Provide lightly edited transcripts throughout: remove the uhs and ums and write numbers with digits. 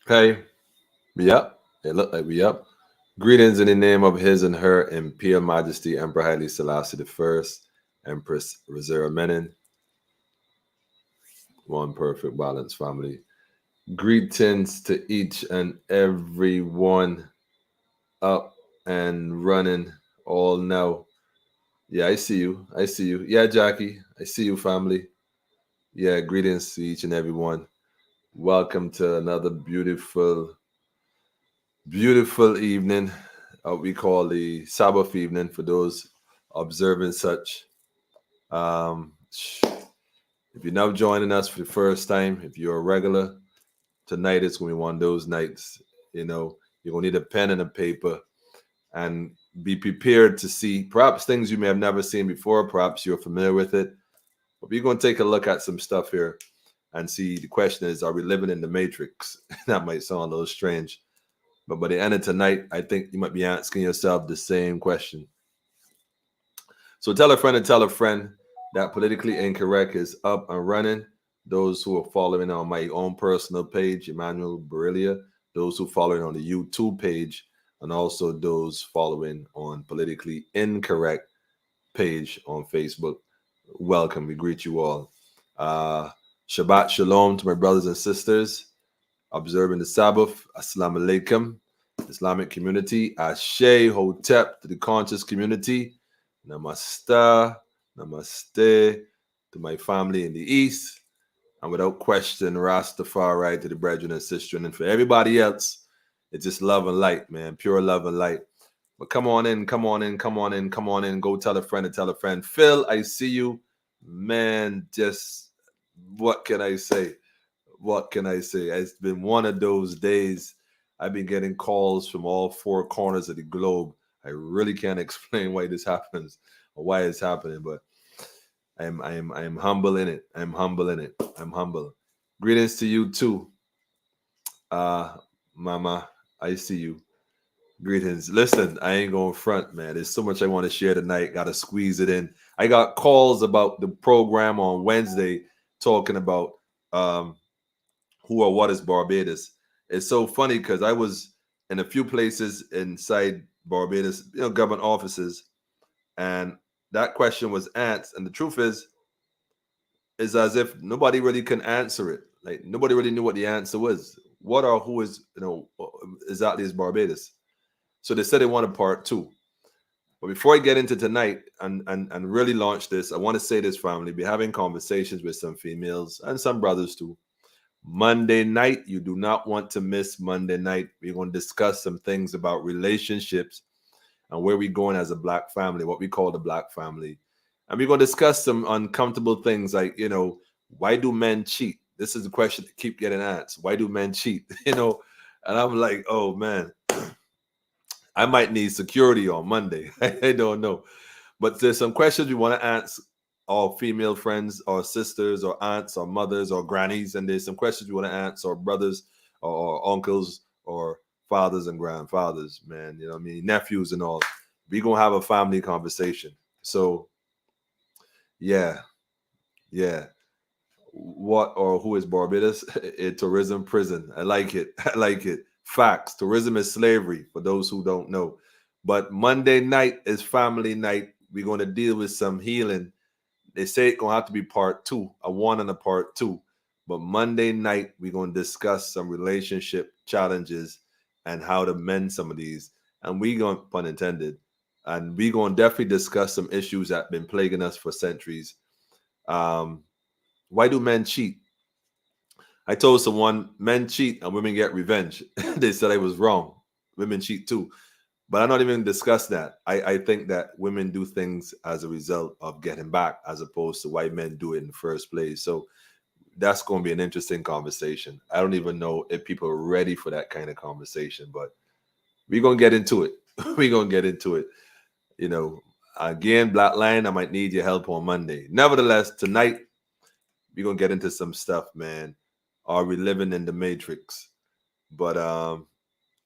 Okay, we up. It looked like we up. Greetings in the name of His and Her Imperial Majesty Emperor Haile Selassie the First, Empress Reserve Menin, one perfect balance family. Greetings to each and every one up and running all now. Yeah, I see you. I see you. Yeah, Jackie, I see you, family. Yeah, greetings to each and every one. Welcome to another beautiful evening. We call the Sabbath evening for those observing such. Um, if you're now joining us for the first time, if you're a regular, tonight is going to be one of those nights. You know, you're going to need a pen and a paper and be prepared to see perhaps things you may have never seen before. Perhaps you're familiar with it. But we're going to take a look at some stuff here and see. The question is, are we living in the matrix? That might sound a little strange. But by the end of tonight, I think you might be asking yourself the same question. So tell a friend that Politically Incorrect is up and running. Those who are following on my own personal page, Emmanuel Barelia, those who following on the YouTube page, and also those following on Politically Incorrect page on Facebook. Welcome. We greet you all. Uh, Shabbat Shalom to my brothers and sisters observing the Sabbath. Assalamu alaikum, Islamic community. Ashe Hotep to the conscious community. Namaste, namaste to my family in the East. And without question, Rastafari to the brethren and sisters. And for everybody else, it's just love and light, man. Pure love and light. But come on in, come on in, come on in, come on in. Go tell a friend and tell a friend. Phil, I see you. Man, just what can I say? What can I say? It's been one of those days. I've been getting calls from all four corners of the globe. I really can't explain why this happens or why it's happening, but I'm humble in it. I'm humble in it. I'm humble. Greetings to you too. Mama, I see you. Greetings. Listen, I ain't going front, man. There's so much I want to share tonight. Got to squeeze it in. I got calls about the program on Wednesday talking about um, who or what is Barbados. It's so funny because I was in a few places inside Barbados, government offices, and that question was asked. And the truth is as if nobody really can answer it. Like nobody really knew what the answer was. What or who is, exactly is Barbados? So they said they wanted part two. But before I get into tonight and really launch this, I want to say this, family. Be having conversations with some females and some brothers too. Monday night, you do not want to miss Monday night. We're going to discuss some things about relationships and where we're going as a black family, what we call the black family. And we're going to discuss some uncomfortable things like, why do men cheat? This is the question that keep getting asked. Why do men cheat? And I'm like, oh man, I might need security on Monday. I don't know. But there's some questions we want to ask our female friends or sisters or aunts or mothers or grannies. And there's some questions we want to ask our brothers or uncles or fathers and grandfathers, man. You know what I mean? Nephews and all. We're going to have a family conversation. So, yeah, yeah. What or who is Barbados? A tourism prison. I like it. I like it. Facts. Tourism is slavery for those who don't know. But Monday night is family night. We're going to deal with some healing. They say it's going to have to be part two, a one and a part two. But Monday night, we're going to discuss some relationship challenges and how to mend some of these. And we going, pun intended, and we're going to definitely discuss some issues that have been plaguing us for centuries. Um, why do men cheat? I told someone men cheat and women get revenge. They said I was wrong. Women cheat too. But I'm not even discuss that. I think that women do things as a result of getting back as opposed to why men do it in the first place. So that's going to be an interesting conversation. I don't even know if people are ready for that kind of conversation, but we're going to get into it. We're going to get into it. You know, again, Black Line, I might need your help on Monday. Nevertheless, tonight, we're going to get into some stuff, man. Are we living in the matrix? But I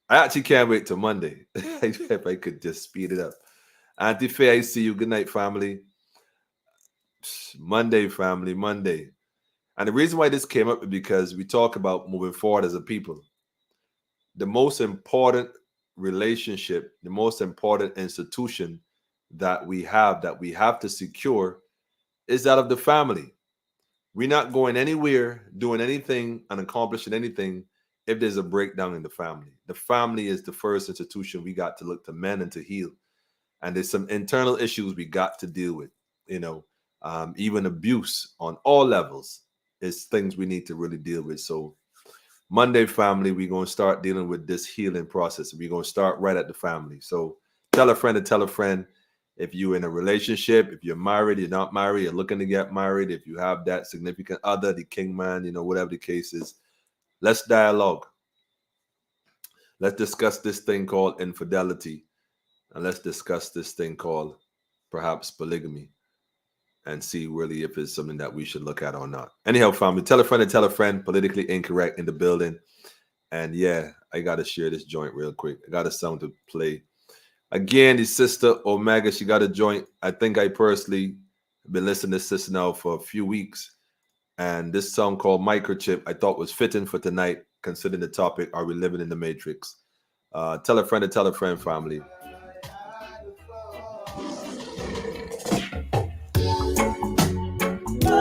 actually can't wait till Monday. If I could just speed it up. Auntie Faye, I see you. Good night, family. Monday, family, Monday. And the reason why this came up is because we talk about moving forward as a people. the most important relationship, the most important institution that we have to secure is that of the family. We're not going anywhere, doing anything, and accomplishing anything if there's a breakdown in the family. The family is the first institution we got to look to mend and to heal. And there's some internal issues we got to deal with. Even abuse on all levels is things we need to really deal with. So Monday, family, we're going to start dealing with this healing process. We're going to start right at the family. So tell a friend to tell a friend. If you're in a relationship, if you're married, you're not married, you're looking to get married, if you have that significant other, the king man, whatever the case is, let's dialogue. Let's discuss this thing called infidelity. And let's discuss this thing called perhaps polygamy and see really if it's something that we should look at or not. Anyhow, family, tell a friend to tell a friend. Politically incorrect in the building. And yeah, I got to share this joint real quick. I got a song to play. Again, the sister Omega, she got a joint. I think I personally have been listening to this sister now for a few weeks. And this song called Microchip, I thought was fitting for tonight, considering the topic, are we living in the Matrix? Tell a friend to tell a friend, family.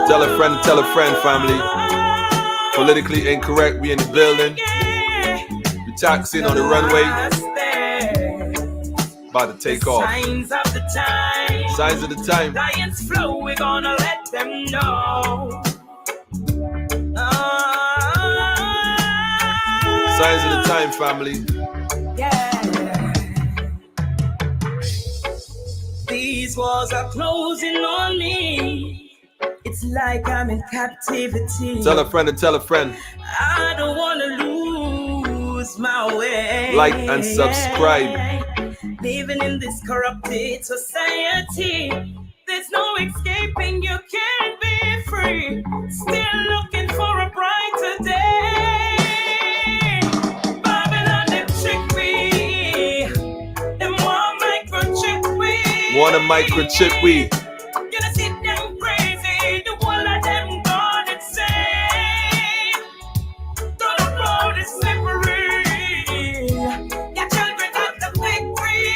Tell a friend, family. Politically incorrect, we in the building. We taxiing on the runway. About to take off. Signs of the time. Signs of the time. Lions flow, we're gonna let them know. Signs of the time, family. Yeah. These walls are closing on me. It's like I'm in captivity. Tell a friend to tell a friend. I don't wanna lose my way. Like and subscribe. Living in this corrupted society, there's no escaping, you can't be free. Still looking for a brighter day. Babylon, them trick me. Them want microchip we. Want a microchip we. Gonna see them crazy. The one of them gone insane. The road is slippery. Your children got the victory.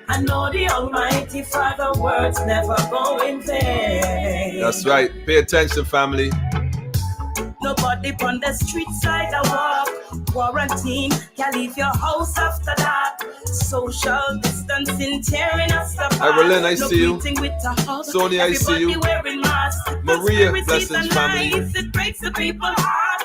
I know the Almighty Father words never go in vain. That's right. Pay attention, family. Nobody on the street side I walk. Quarantine, can't leave your house after that. Social distancing tearing us apart. Evelyn, I see you. Sonia, I see you. Maria, blessings, family. It breaks the people's heart.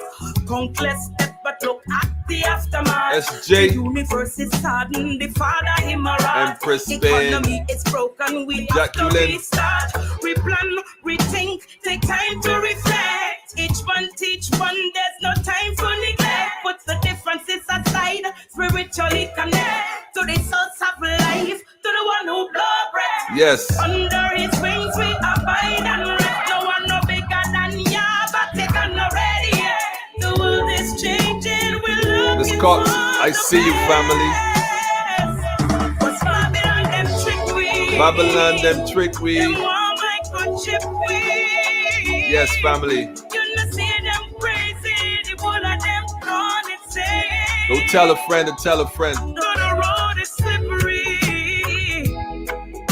Countless step, but look at the aftermath. SJ. The universe is saddened. The father him a rat. Empress Economy is broken. We have to Jacqueline. restart. Replan, rethink. Take time to reflect. Each one teach one. There's no time for neglect. Put the differences aside. Spiritually connect to the source of life. To the one who blow breath. Yes. Under his wings we abide and rest. No one no bigger than ya, but they can already yet. The world is changing. We're Miss looking Cox, for I the see you, family. best. What's Babylon them trick we? Babylon, them trick we. Them want microchip we. Yes, family. You know see them crazy. The one of them gone insane. Go tell a friend to tell a friend. The road is slippery.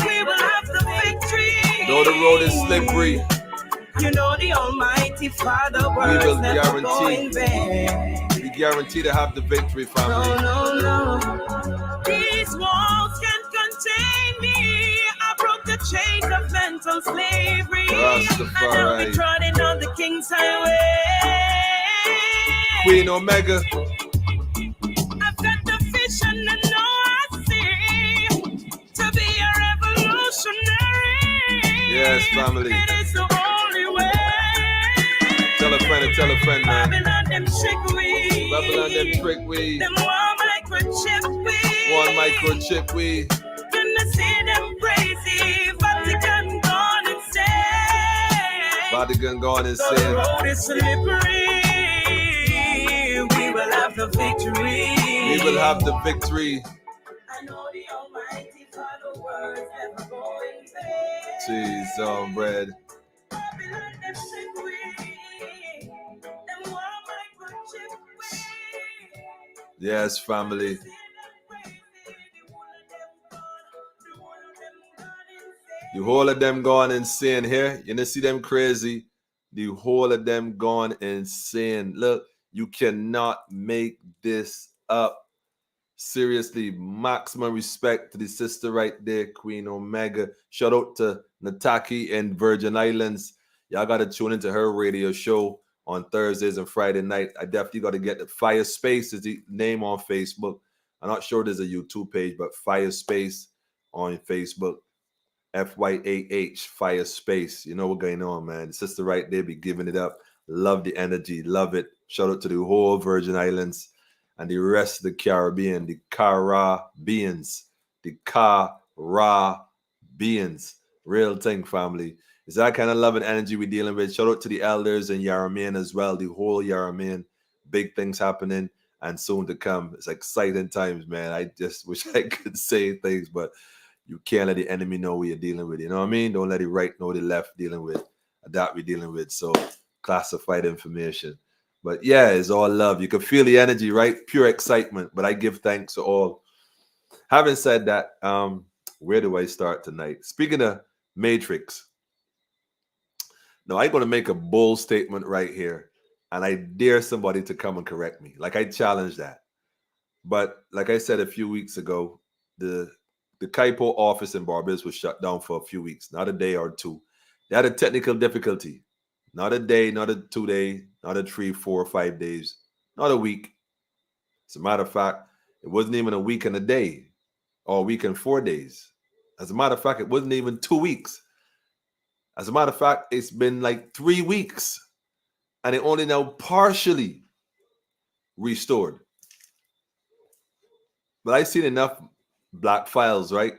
We will have the victory. Though the road is slippery, You know the Almighty Father words will never go guarantee. in vain. we guarantee to have the victory, family. No. These walls can't contain me. I broke the chains of mental slavery. Rastafari. I now be trotting on the King's Highway. Queen Omega. I've got the vision and know I see to be a revolutionary. Yes, family. It is the only way. Tell a friend to tell a friend, man. Babylon them trick we. Babylon, them trick we. Them one microchip we. One microchip we. Gonna see them crazy. Vatican gone insane. Vatican gone The insane. road is slippery. We will have the victory. We will have the victory. I know the Almighty Father words never go in vain. Jeez, bread. Babylon them trick we. Them one microchip we. Yes, family. The whole of them gone insane here. You know, see them crazy. The whole of them gone insane. Look, you cannot make this up. Seriously, maximum respect to the sister right there, Queen Omega. Shout out to Nataki in Virgin Islands. Y'all got to tune into her radio show on Thursdays and Friday night. I definitely got to get the Fire Space is the name on Facebook. I'm not sure there's a YouTube page, but Fire Space on Facebook. FYAH, Fire Space. You know what's going on, man. The sister right there be giving it up. Love the energy. Love it. Shout out to the whole Virgin Islands and the rest of the Caribbean, the Caribbeans, the Caribbeans. Real thing, family. It's that kind of love and energy we're dealing with. Shout out to the elders in Yarraman as well, the whole Yarraman. Big things happening and soon to come. It's exciting times, man. I just wish I could say things, but you can't let the enemy know what you're dealing with. You know what I mean? Don't let the right know the left dealing with that we're dealing with. So classified information. But yeah, it's all love. You can feel the energy, right? Pure excitement. But I give thanks to all. Having said that, where do I start tonight? Speaking of Matrix, now I'm going to make a bold statement right here. And I dare somebody to come and correct me. Like I challenge that. But like I said a few weeks ago, the Kaipo office in Barbados was shut down for a few weeks, not a day or two. They had a technical difficulty. Not a day, not a 2 day, not a 3, 4, or 5 days, not a week. As a matter of fact, it wasn't even a week and a day or a week and 4 days. As a matter of fact, it wasn't even 2 weeks. As a matter of fact, it's been like 3 weeks and it only now partially restored. But I've seen enough Black Files, right?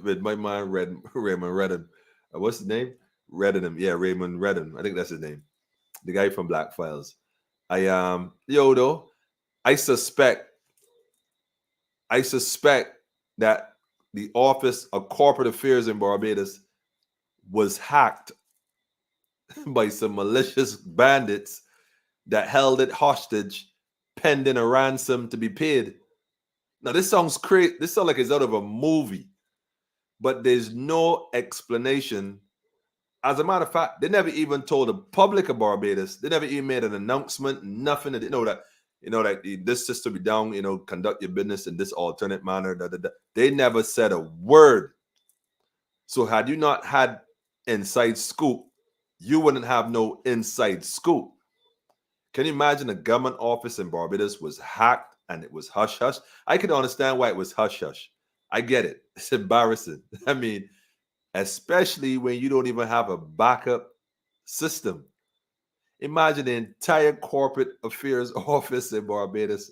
With my man Raymond Redden. What's his name? Redden. Yeah, Raymond Redden. I think that's his name. The guy from Black Files. I suspect that the Office of Corporate Affairs in Barbados was hacked by some malicious bandits that held it hostage pending a ransom to be paid. Now, this sounds crazy. This sounds like it's out of a movie, but there's no explanation. As a matter of fact, they never even told the public of Barbados. They never even made an announcement, nothing. They know that, this system be down, conduct your business in this alternate manner. They never said a word. So had you not had inside scoop, you wouldn't have no inside scoop. Can you imagine a government office in Barbados was hacked and it was hush-hush? I can understand why it was hush-hush. I get it. It's embarrassing. I mean, especially when you don't even have a backup system. Imagine the entire corporate affairs office in Barbados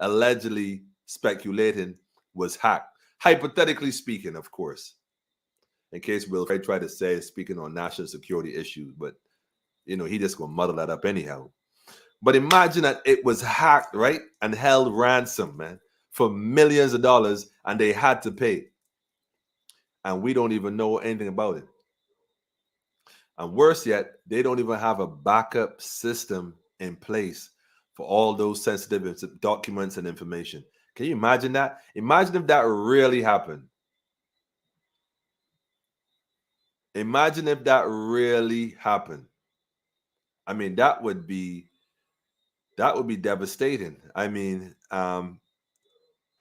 allegedly speculating was hacked. Hypothetically speaking, of course. In case Will try to say speaking on national security issues, but he just gonna muddle that up anyhow. But imagine that it was hacked, right? And held ransom, man, for millions of dollars, and they had to pay. And we don't even know anything about it. And worse yet, they don't even have a backup system in place for all those sensitive documents and information. Can you imagine that? Imagine if that really happened. Imagine if that really happened. I mean, that would be devastating. I mean,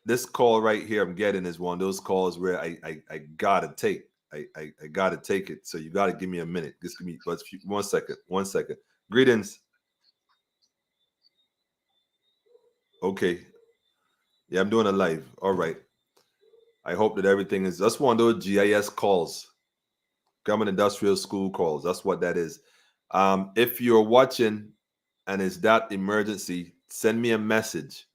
this call right here I'm getting is one of those calls where I gotta take. I gotta take it. So you gotta give me a minute. Just give me 1 second. 1 second. Greetings. Okay. Yeah, I'm doing a live. All right. I hope that everything is. That's one of those GIS calls, Government Industrial School calls. That's what that is. If you're watching and it's that emergency, send me a message.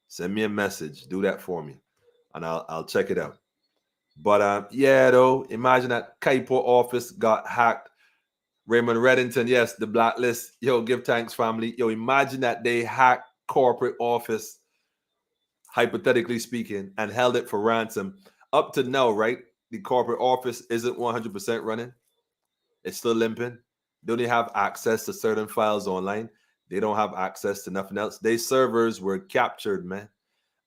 Send me a message. Do that for me, and I'll check it out. But though, imagine that Kaipo office got hacked. Raymond Reddington, yes, the blacklist. Yo, give thanks, family. Yo, imagine that they hacked corporate office, hypothetically speaking, and held it for ransom. Up to now, right? The corporate office isn't 100% running. It's still limping. They only have access to certain files online. They don't have access to nothing else. Their servers were captured, man.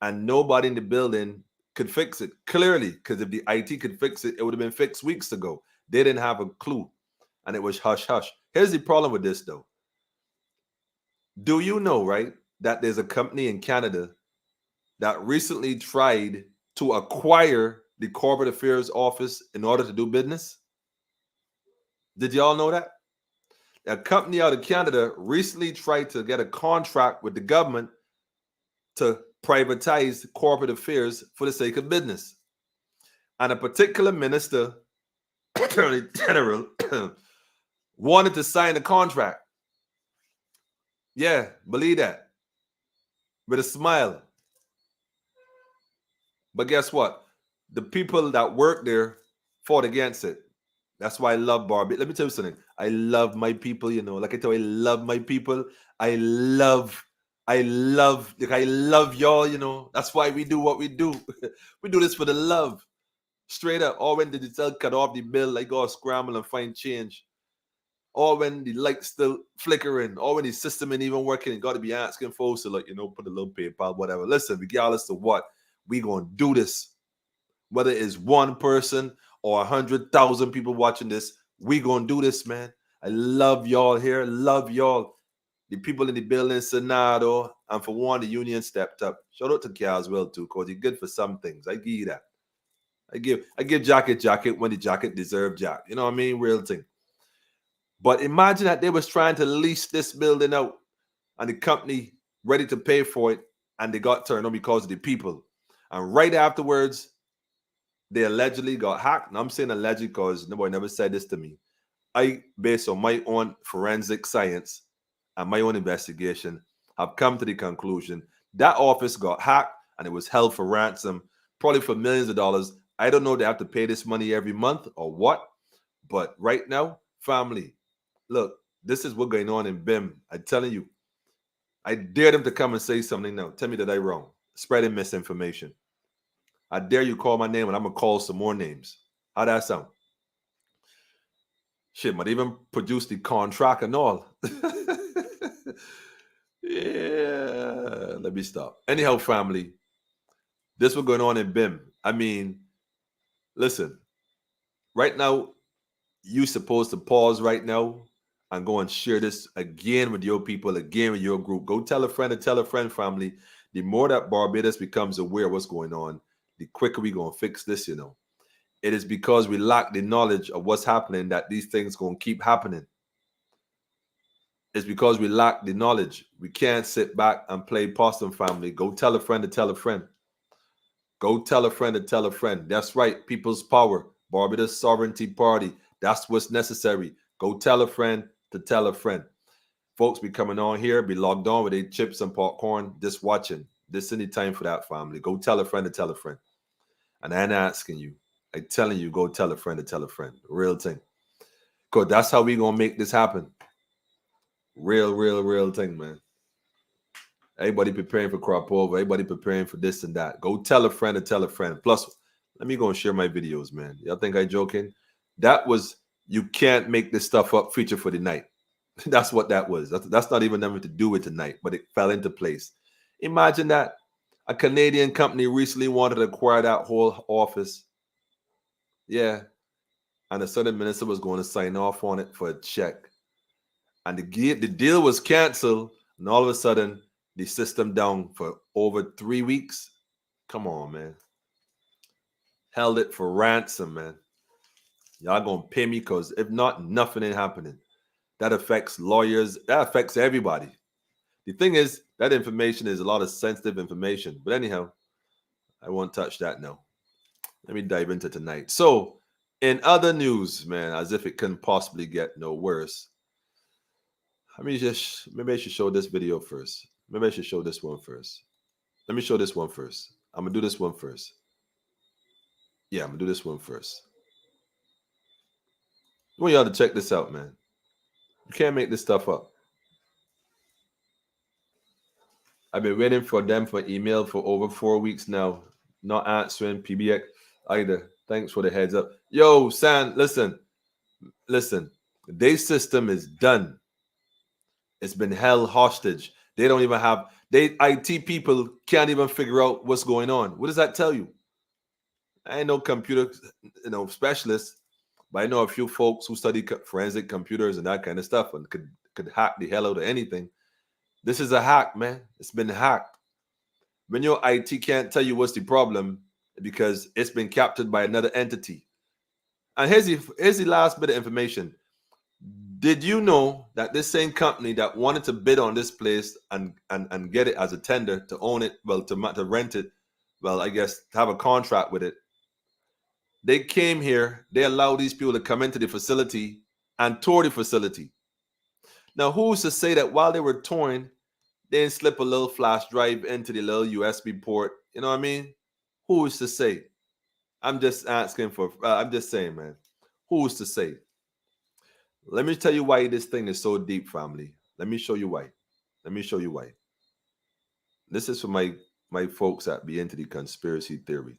and nobody in the building could fix it. Clearly, because if the IT could fix it, it would have been fixed weeks ago. They didn't have a clue, and it was hush hush. Here's the problem with this, though. Do you know, right, that there's a company in Canada that recently tried to acquire the corporate affairs office in order to do business? Did y'all know that? A company out of Canada recently tried to get a contract with the government to privatize corporate affairs for the sake of business. And a particular minister, Attorney General, wanted to sign a contract. Yeah, believe that. With a smile. But guess what? The people that work there fought against it. That's why I love Barbie. Let me tell you something. I love my people, you know. Like I tell you, I love my people. I love y'all, you know. That's why we do what we do. We do this for the love. Straight up. Or when the digital cut off the bill, like go scramble and find change. Or when the lights still flickering. Or when the system ain't even working. Got to be asking folks to, like, you know, put a little PayPal, whatever. Listen, regardless of what, we gonna do this. Whether it's one person or 100,000 people watching this, we gonna do this, man. I love y'all here. Love y'all. The people in the building, Senado, and for one, the union stepped up. Shout out to Kia as well, too, because he's good for some things. I give you that. I give jacket when the jacket deserve jack. You know what I mean? Real thing. But imagine that they was trying to lease this building out and the company ready to pay for it, and they got turned on because of the people. And right afterwards, they allegedly got hacked. And I'm saying allegedly because nobody never said this to me. I, based on my own forensic science and my own investigation, have come to the conclusion that office got hacked and it was held for ransom, probably for millions of dollars. I don't know if they have to pay this money every month or what, but right now, family, look, this is what's going on in BIM. I'm telling you, I dare them to come and say something now. Tell me that I'm wrong. Spreading misinformation. I dare you call my name and I'm going to call some more names. How that sound? Shit, might even produce the contract and all. Yeah, let me stop. Anyhow, family, this was going on in BIM. I mean, listen, right now, you supposed to pause right now and go and share this again with your people, again with your group. Go tell a friend and tell a friend, family. The more that Barbados becomes aware of what's going on, the quicker we're going to fix this, you know. It is because we lack the knowledge of what's happening that these things going to keep happening. It's because we lack the knowledge. We can't sit back and play possum, family. Go tell a friend to tell a friend. Go tell a friend to tell a friend. That's right. People's power. Barbados Sovereignty Party. That's what's necessary. Go tell a friend to tell a friend. Folks be coming on here, be logged on with their chips and popcorn, just watching. This any time for that, family. Go tell a friend to tell a friend. And I'm asking you, I'm telling you, go tell a friend to tell a friend. Real thing. Because that's how we going to make this happen. Real thing, man. Everybody preparing for crop over. Everybody preparing for this and that. Go tell a friend to tell a friend. Plus, let me go and share my videos, man. Y'all think I'm joking? That was, you can't make this stuff up feature for the night. That's what that was. That's not even nothing to do with tonight, but it fell into place. Imagine that. A Canadian company recently wanted to acquire that whole office. Yeah. And a certain minister was going to sign off on it for a check. And the deal was canceled. And all of a sudden, the system down for over 3 weeks. Come on, man. Held it for ransom, man. Y'all going to pay me because if not, nothing ain't happening. That affects lawyers. That affects everybody. The thing is, that information is a lot of sensitive information. But anyhow, I won't touch that now. Let me dive into tonight. So, in other news, man, as if it couldn't possibly get no worse. Maybe I should show this video first. Maybe I should show this one first. Let me show this one first. I'm going to do this one first. Yeah, I'm going to do this one first. I want y'all to check this out, man. You can't make this stuff up. I've been waiting for them for email for over 4 weeks now. Not answering PBX either. Thanks for the heads up. Yo, San, listen. Their system is done. It's been held hostage. They don't even have They IT people can't even figure out what's going on. What does that tell you? I ain't no computer, specialist, but I know a few folks who study forensic computers and that kind of stuff and could hack the hell out of anything. This is a hack, man. It's been hacked. When your IT can't tell you what's the problem because it's been captured by another entity. And here's the last bit of information. Did you know that this same company that wanted to bid on this place and get it as a tender to own it, well, to rent it, well, I guess to have a contract with it, they came here, they allowed these people to come into the facility and tour the facility. Now, who's to say that while they were touring, they didn't slip a little flash drive into the little USB port? You know what I mean? Who's to say? I'm just saying, man. Who's to say? Let me tell you why this thing is so deep, family. Let me show you why. This is for my folks that be into the conspiracy theory.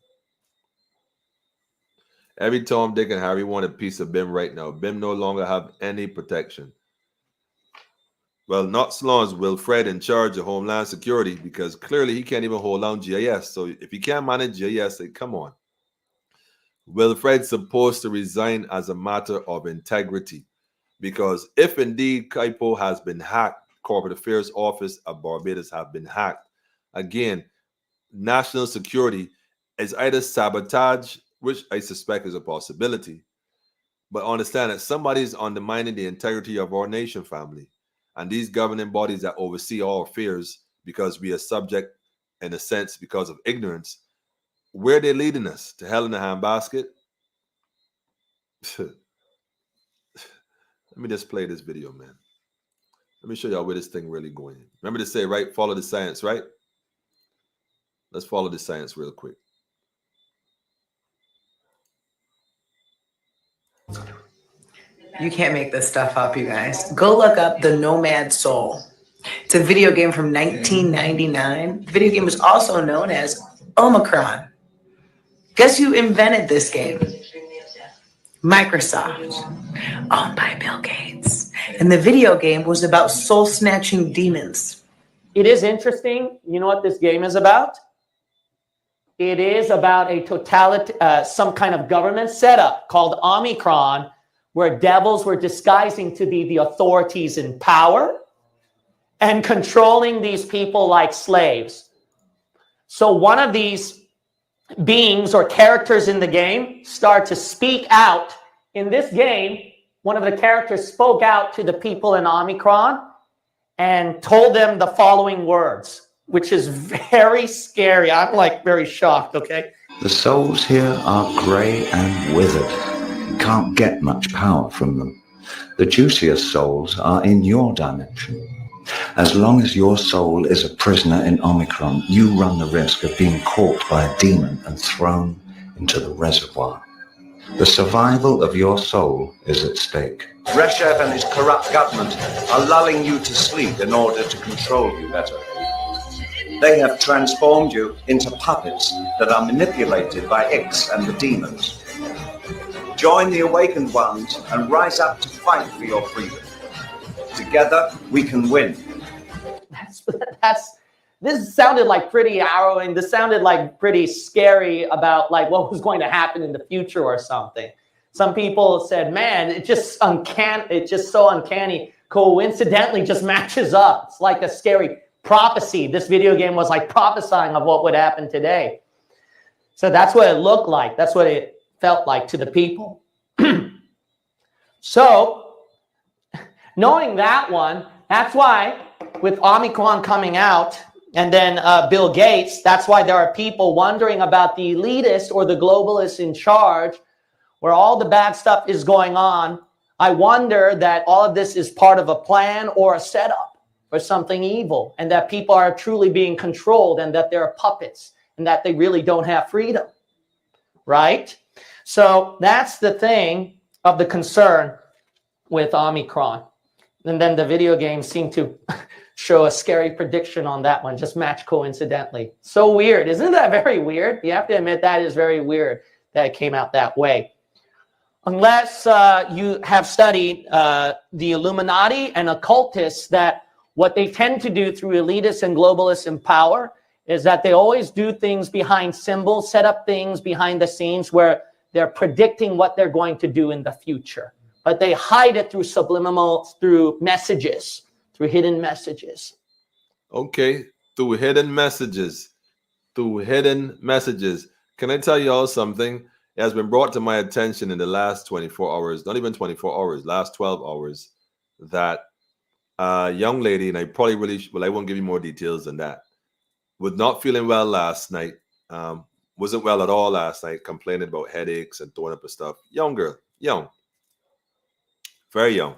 Every Tom, Dick, and Harry want a piece of BIM right now. BIM no longer have any protection. Well, not so long as Wilfred in charge of Homeland Security, because clearly he can't even hold down GIS. So if he can't manage GIS, come on. Wilfred's supposed to resign as a matter of integrity, because if indeed CAIPO has been hacked, Corporate Affairs Office of Barbados have been hacked, again, national security is either sabotage, which I suspect is a possibility, but understand that somebody's undermining the integrity of our nation, family. And these governing bodies that oversee all affairs, because we are subject, in a sense, because of ignorance, where they're leading us? To hell in a handbasket? Let me just play this video, man. Let me show y'all where this thing really going. Remember to say, right? Follow the science, right? Let's follow the science real quick. You can't make this stuff up, you guys. Go look up The Nomad Soul. It's a video game from 1999. The video game was also known as Omicron. Guess who invented this game? Microsoft, owned by Bill Gates. And the video game was about soul-snatching demons. It is interesting. You know what this game is about? It is about a some kind of government setup called Omicron, where devils were disguising to be the authorities in power and controlling these people like slaves. So one of these beings or characters in the game start to speak out. In this game, one of the characters spoke out to the people in Omicron and told them the following words, which is very scary. I'm like very shocked, okay? The souls here are grey and withered. You can't get much power from them. The juiciest souls are in your dimension. As long as your soul is a prisoner in Omicron, you run the risk of being caught by a demon and thrown into the reservoir. The survival of your soul is at stake. Reshef and his corrupt government are lulling you to sleep in order to control you better. They have transformed you into puppets that are manipulated by Ix and the demons. Join the awakened ones and rise up to fight for your freedom. Together, we can win. This sounded like pretty harrowing. This sounded like pretty scary about like what was going to happen in the future or something. Some people said, man, it's just so uncanny. Coincidentally, just matches up. It's like a scary prophecy. This video game was like prophesying of what would happen today. So that's what it looked like. That's what it felt like to the people. So knowing that one, that's why with Omicron coming out and then Bill Gates, that's why there are people wondering about the elitists or the globalists in charge where all the bad stuff is going on. I wonder that all of this is part of a plan or a setup for something evil, and that people are truly being controlled and that they're puppets and that they really don't have freedom, right? So that's the thing of the concern with Omicron. And then the video games seem to show a scary prediction on that one, just match coincidentally. So weird. Isn't that very weird? You have to admit that is very weird that it came out that way. Unless you have studied the Illuminati and occultists that What they tend to do through elitists and globalists in power is that they always do things behind symbols, set up things behind the scenes where they're predicting what they're going to do in the future. But they hide it through subliminal, through messages, through hidden messages. Okay, through hidden messages. Through hidden messages. Can I tell you all something? It has been brought to my attention in the last 24 hours, not even 24 hours, last 12 hours, that a young lady, and I probably really, well, I won't give you more details than that, was not feeling well last night. Wasn't well at all last night, complaining about headaches and throwing up and stuff. Young girl, young, very young.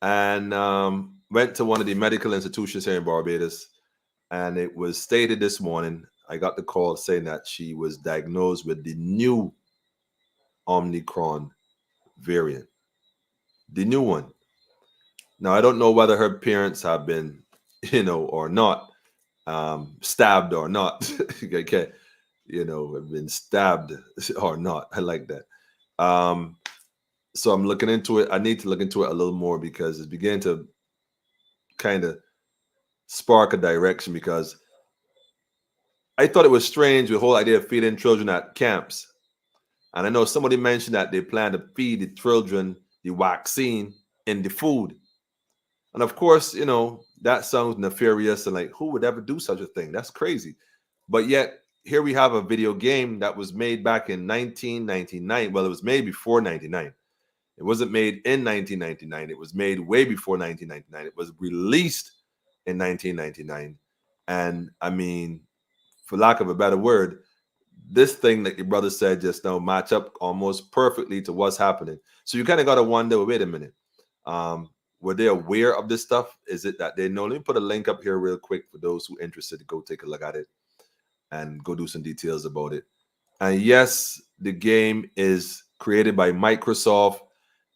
And went to one of the medical institutions here in Barbados. And it was stated this morning, I got the call saying that she was diagnosed with the new Omicron variant, the new one. Now, I don't know whether her parents have been, or not, stabbed or not. Okay, have been stabbed or not. I like that. So I'm looking into it. I need to look into it a little more because it's beginning to kind of spark a direction, because I thought it was strange, the whole idea of feeding children at camps. And I know somebody mentioned that they plan to feed the children the vaccine in the food. And of course, that sounds nefarious and like, who would ever do such a thing? That's crazy. But yet, here we have a video game that was made back in 1999. Well, it was made before 99. It wasn't made in 1999. It was made way before 1999. It was released in 1999. And I mean, for lack of a better word, this thing that your brother said just now match up almost perfectly to what's happening. So you kind of got to wonder, wait a minute. Were they aware of this stuff? Is it that they know? Let me put a link up here real quick for those who are interested to go take a look at it and go do some details about it. And yes, the game is created by Microsoft.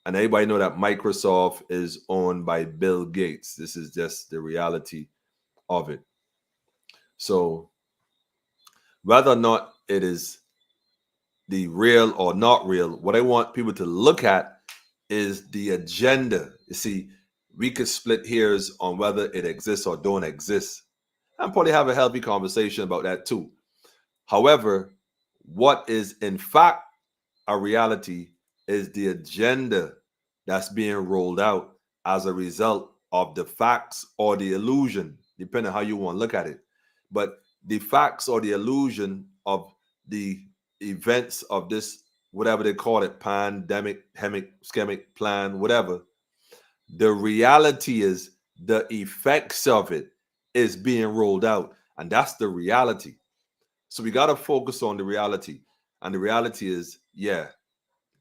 And everybody know that Microsoft is owned by Bill Gates. This is just the reality of it. So whether or not it is the real or not real, what I want people to look at is the agenda. You see, we could split hairs on whether it exists or don't exist, and probably have a healthy conversation about that too. However, what is in fact a reality is the agenda that's being rolled out as a result of the facts or the illusion, depending on how you want to look at it. But the facts or the illusion of the events of this, whatever they call it, pandemic, schemic plan, whatever, the reality is the effects of it is being rolled out. And that's the reality. So we got to focus on the reality. And the reality is, yeah,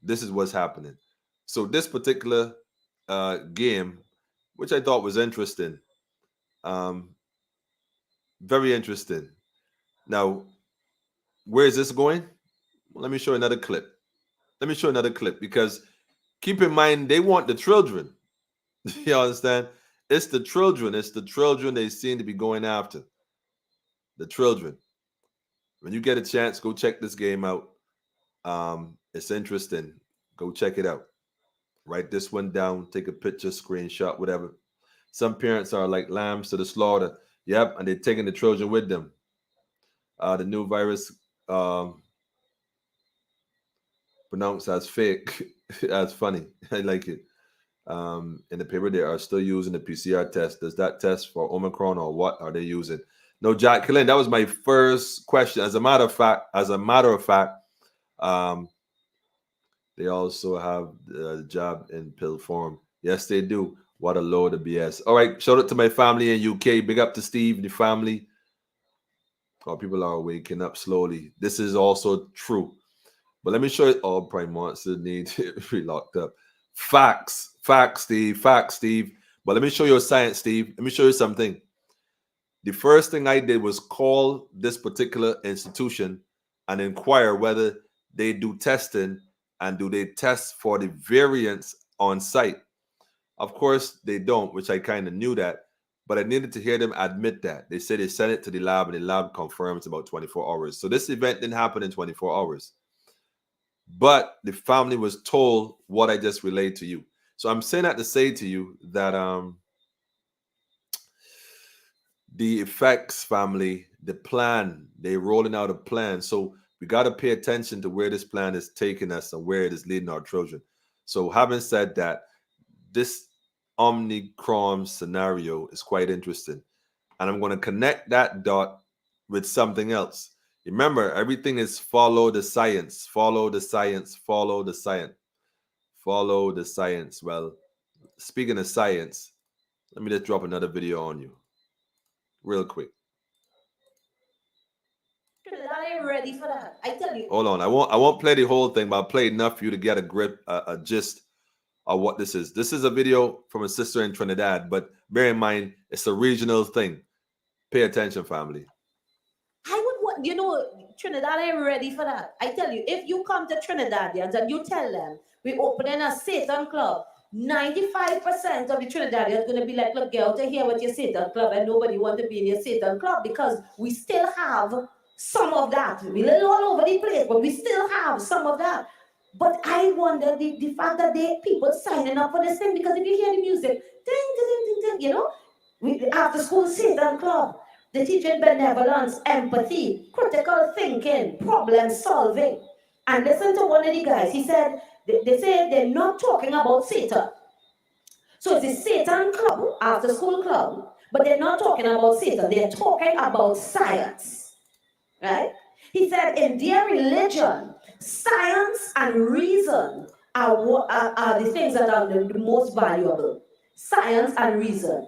this is what's happening. So this particular game, which I thought was interesting, very interesting. Now, where is this going? Well, let me show another clip. Because keep in mind, they want the children. You understand? It's the children. It's the children they seem to be going after. The children. When you get a chance, go check this game out. It's interesting. Go check it out. Write this one down. Take a picture, screenshot, whatever. Some parents are like lambs to the slaughter. Yep, and they're taking the children with them. The new virus pronounced as fake. That's funny. I like it. In the paper, they are still using the PCR test. Does that test for Omicron, or what are they using? No, Jacqueline, that was my first question. As a matter of fact, they also have the job in pill form. Yes, they do. What a load of BS. All right, shout out to my family in UK. Big up to Steve, the family. Oh, people are waking up slowly. This is also true. But let me show you. Oh, Prime Monster need to be locked up. Facts, Steve. But let me show you a science, Steve. Let me show you something. The first thing I did was call this particular institution and inquire whether they do testing and do they test for the variants on site. Of course, they don't, which I kind of knew that, but I needed to hear them admit that. They said they sent it to the lab and the lab confirms about 24 hours. So this event didn't happen in 24 hours. But the family was told what I just relayed to you. So I'm saying that to say to you that the effects, family, the plan. They're rolling out a plan. So we got to pay attention to where this plan is taking us and where it is leading our children. So having said that, this Omicron scenario is quite interesting. And I'm going to connect that dot with something else. Remember, everything is follow the science, follow the science, follow the science, follow the science. Well, speaking of science, let me just drop another video on you real quick. I ain't ready for that. I tell you. Hold on. I won't play the whole thing, but I'll play enough for you to get a grip, a gist of what this is. This is a video from a sister in Trinidad, but bear in mind, it's a regional thing. Pay attention, family. I would want, you know, Trinidad ain't ready for that. I tell you, if you come to Trinidadians and you tell them we opening a Satan club, 95% of the Trinidadians going to be like, look, get out of here with your Satan club, and nobody want to be in your Satan club, because we still have some of that. We're a little all over the place, but we still have some of that. But I wonder the fact that people signing up for this thing, because if you hear the music, ding, ding, ding, ding, ding, you know, after school Satan club, the teaching benevolence, empathy, critical thinking, problem solving. And listen to one of the guys. He said, they say they're not talking about Satan. So it's a Satan club, after school club, but they're not talking about Satan. They're talking about science, right? He said in their religion, science and reason are the things that are the most valuable. Science and reason.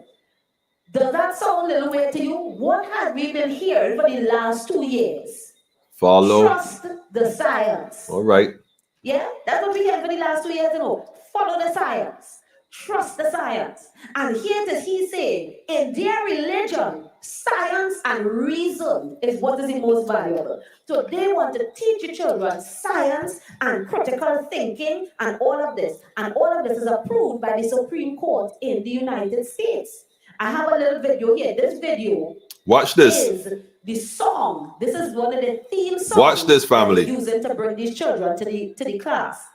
Does that sound a little weird to you? What have we been hearing for the last 2 years? Follow. Trust the science. All right. Yeah, that's what we heard for the last 2 years, you know. Follow the science. Trust the science. And here it is, he's saying, in their religion, science and reason is what is the most valuable. So they want to teach your children science and critical thinking and all of this. And all of this is approved by the Supreme Court in the United States. I have a little video here. This video Watch this. is the song. This is one of the theme songs. Watch this, family. Using to bring these children to the class.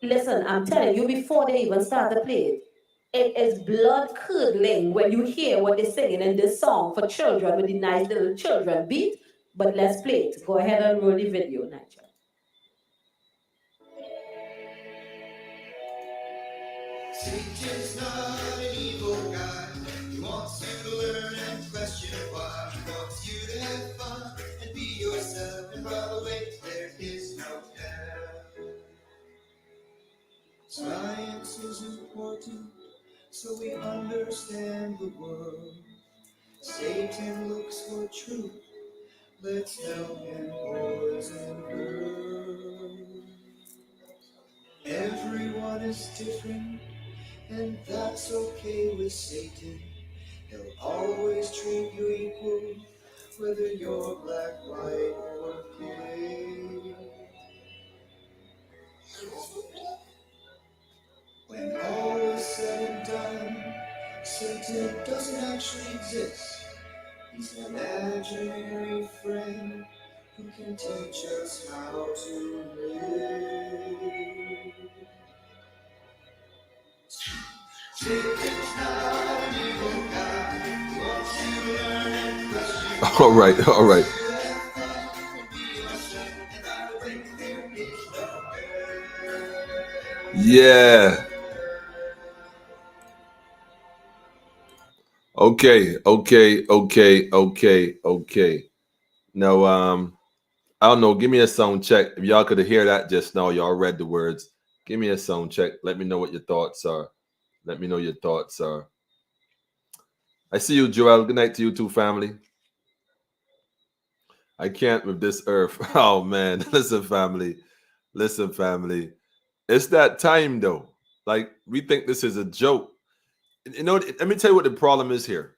Listen, I'm telling you, before they even start to play it is blood curdling when you hear what they're singing in this song for children with the nice little children beat. But let's play it. Go ahead and roll the video, Nigel. Satan's not an evil guy. He wants you to learn and question why. He wants you to have fun and be yourself and run away. There is no doubt. Science is important, so we understand the world. Satan looks for truth. Let's help him, boys and girls. Everyone is different, and that's okay with Satan. He'll always treat you equal, whether you're black, white, or gay. When all is said and done, Satan doesn't actually exist. He's an imaginary friend who can teach us how to live. Satan's not an evil guy. He wants you to learn and question. All right. All right. Yeah. Okay. Now, I don't know. Give me a sound check. If y'all could hear that just now, y'all read the words. Give me a sound check. Let me know what your thoughts are. I see you, Joel. Good night to you too, family. I can't with this earth. Oh, man. Listen, family. It's that time, though. Like, we think this is a joke. You know, let me tell you what the problem is here.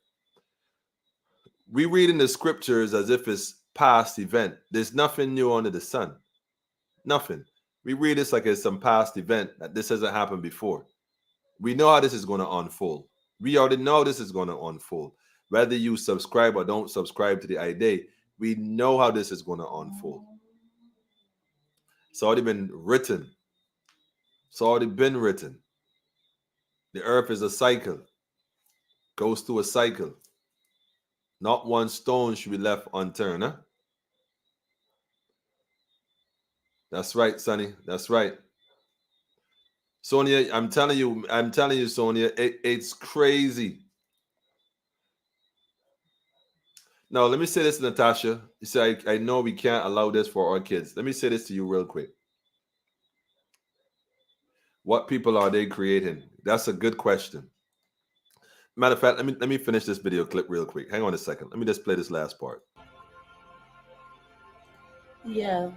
We read in the scriptures as if it's past event. There's nothing new under the sun. Nothing. We read this like it's some past event, that this hasn't happened before. We know how this is going to unfold. We already know this is going to unfold. Whether you subscribe or don't subscribe to the idea, we know how this is going to unfold. It's already been written. The earth is a cycle. Goes through a cycle. Not one stone should be left unturned. Huh? That's right, Sonny. That's right. Sonia, I'm telling you, Sonia, it's crazy. Now, let me say this, Natasha. You say, I know we can't allow this for our kids. Let me say this to you real quick. What people are they creating? That's a good question. Matter of fact, let me finish this video clip real quick. Hang on a second. Let me just play this last part. Yeah.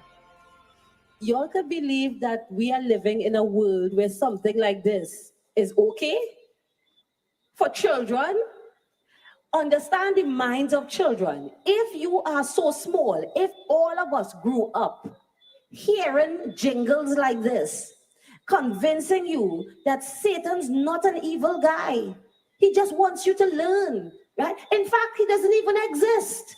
Y'all could believe that we are living in a world where something like this is okay for children. Understand the minds of children. If you are so small, if all of us grew up hearing jingles like this, convincing you that Satan's not an evil guy, he just wants you to learn, right? In fact, he doesn't even exist,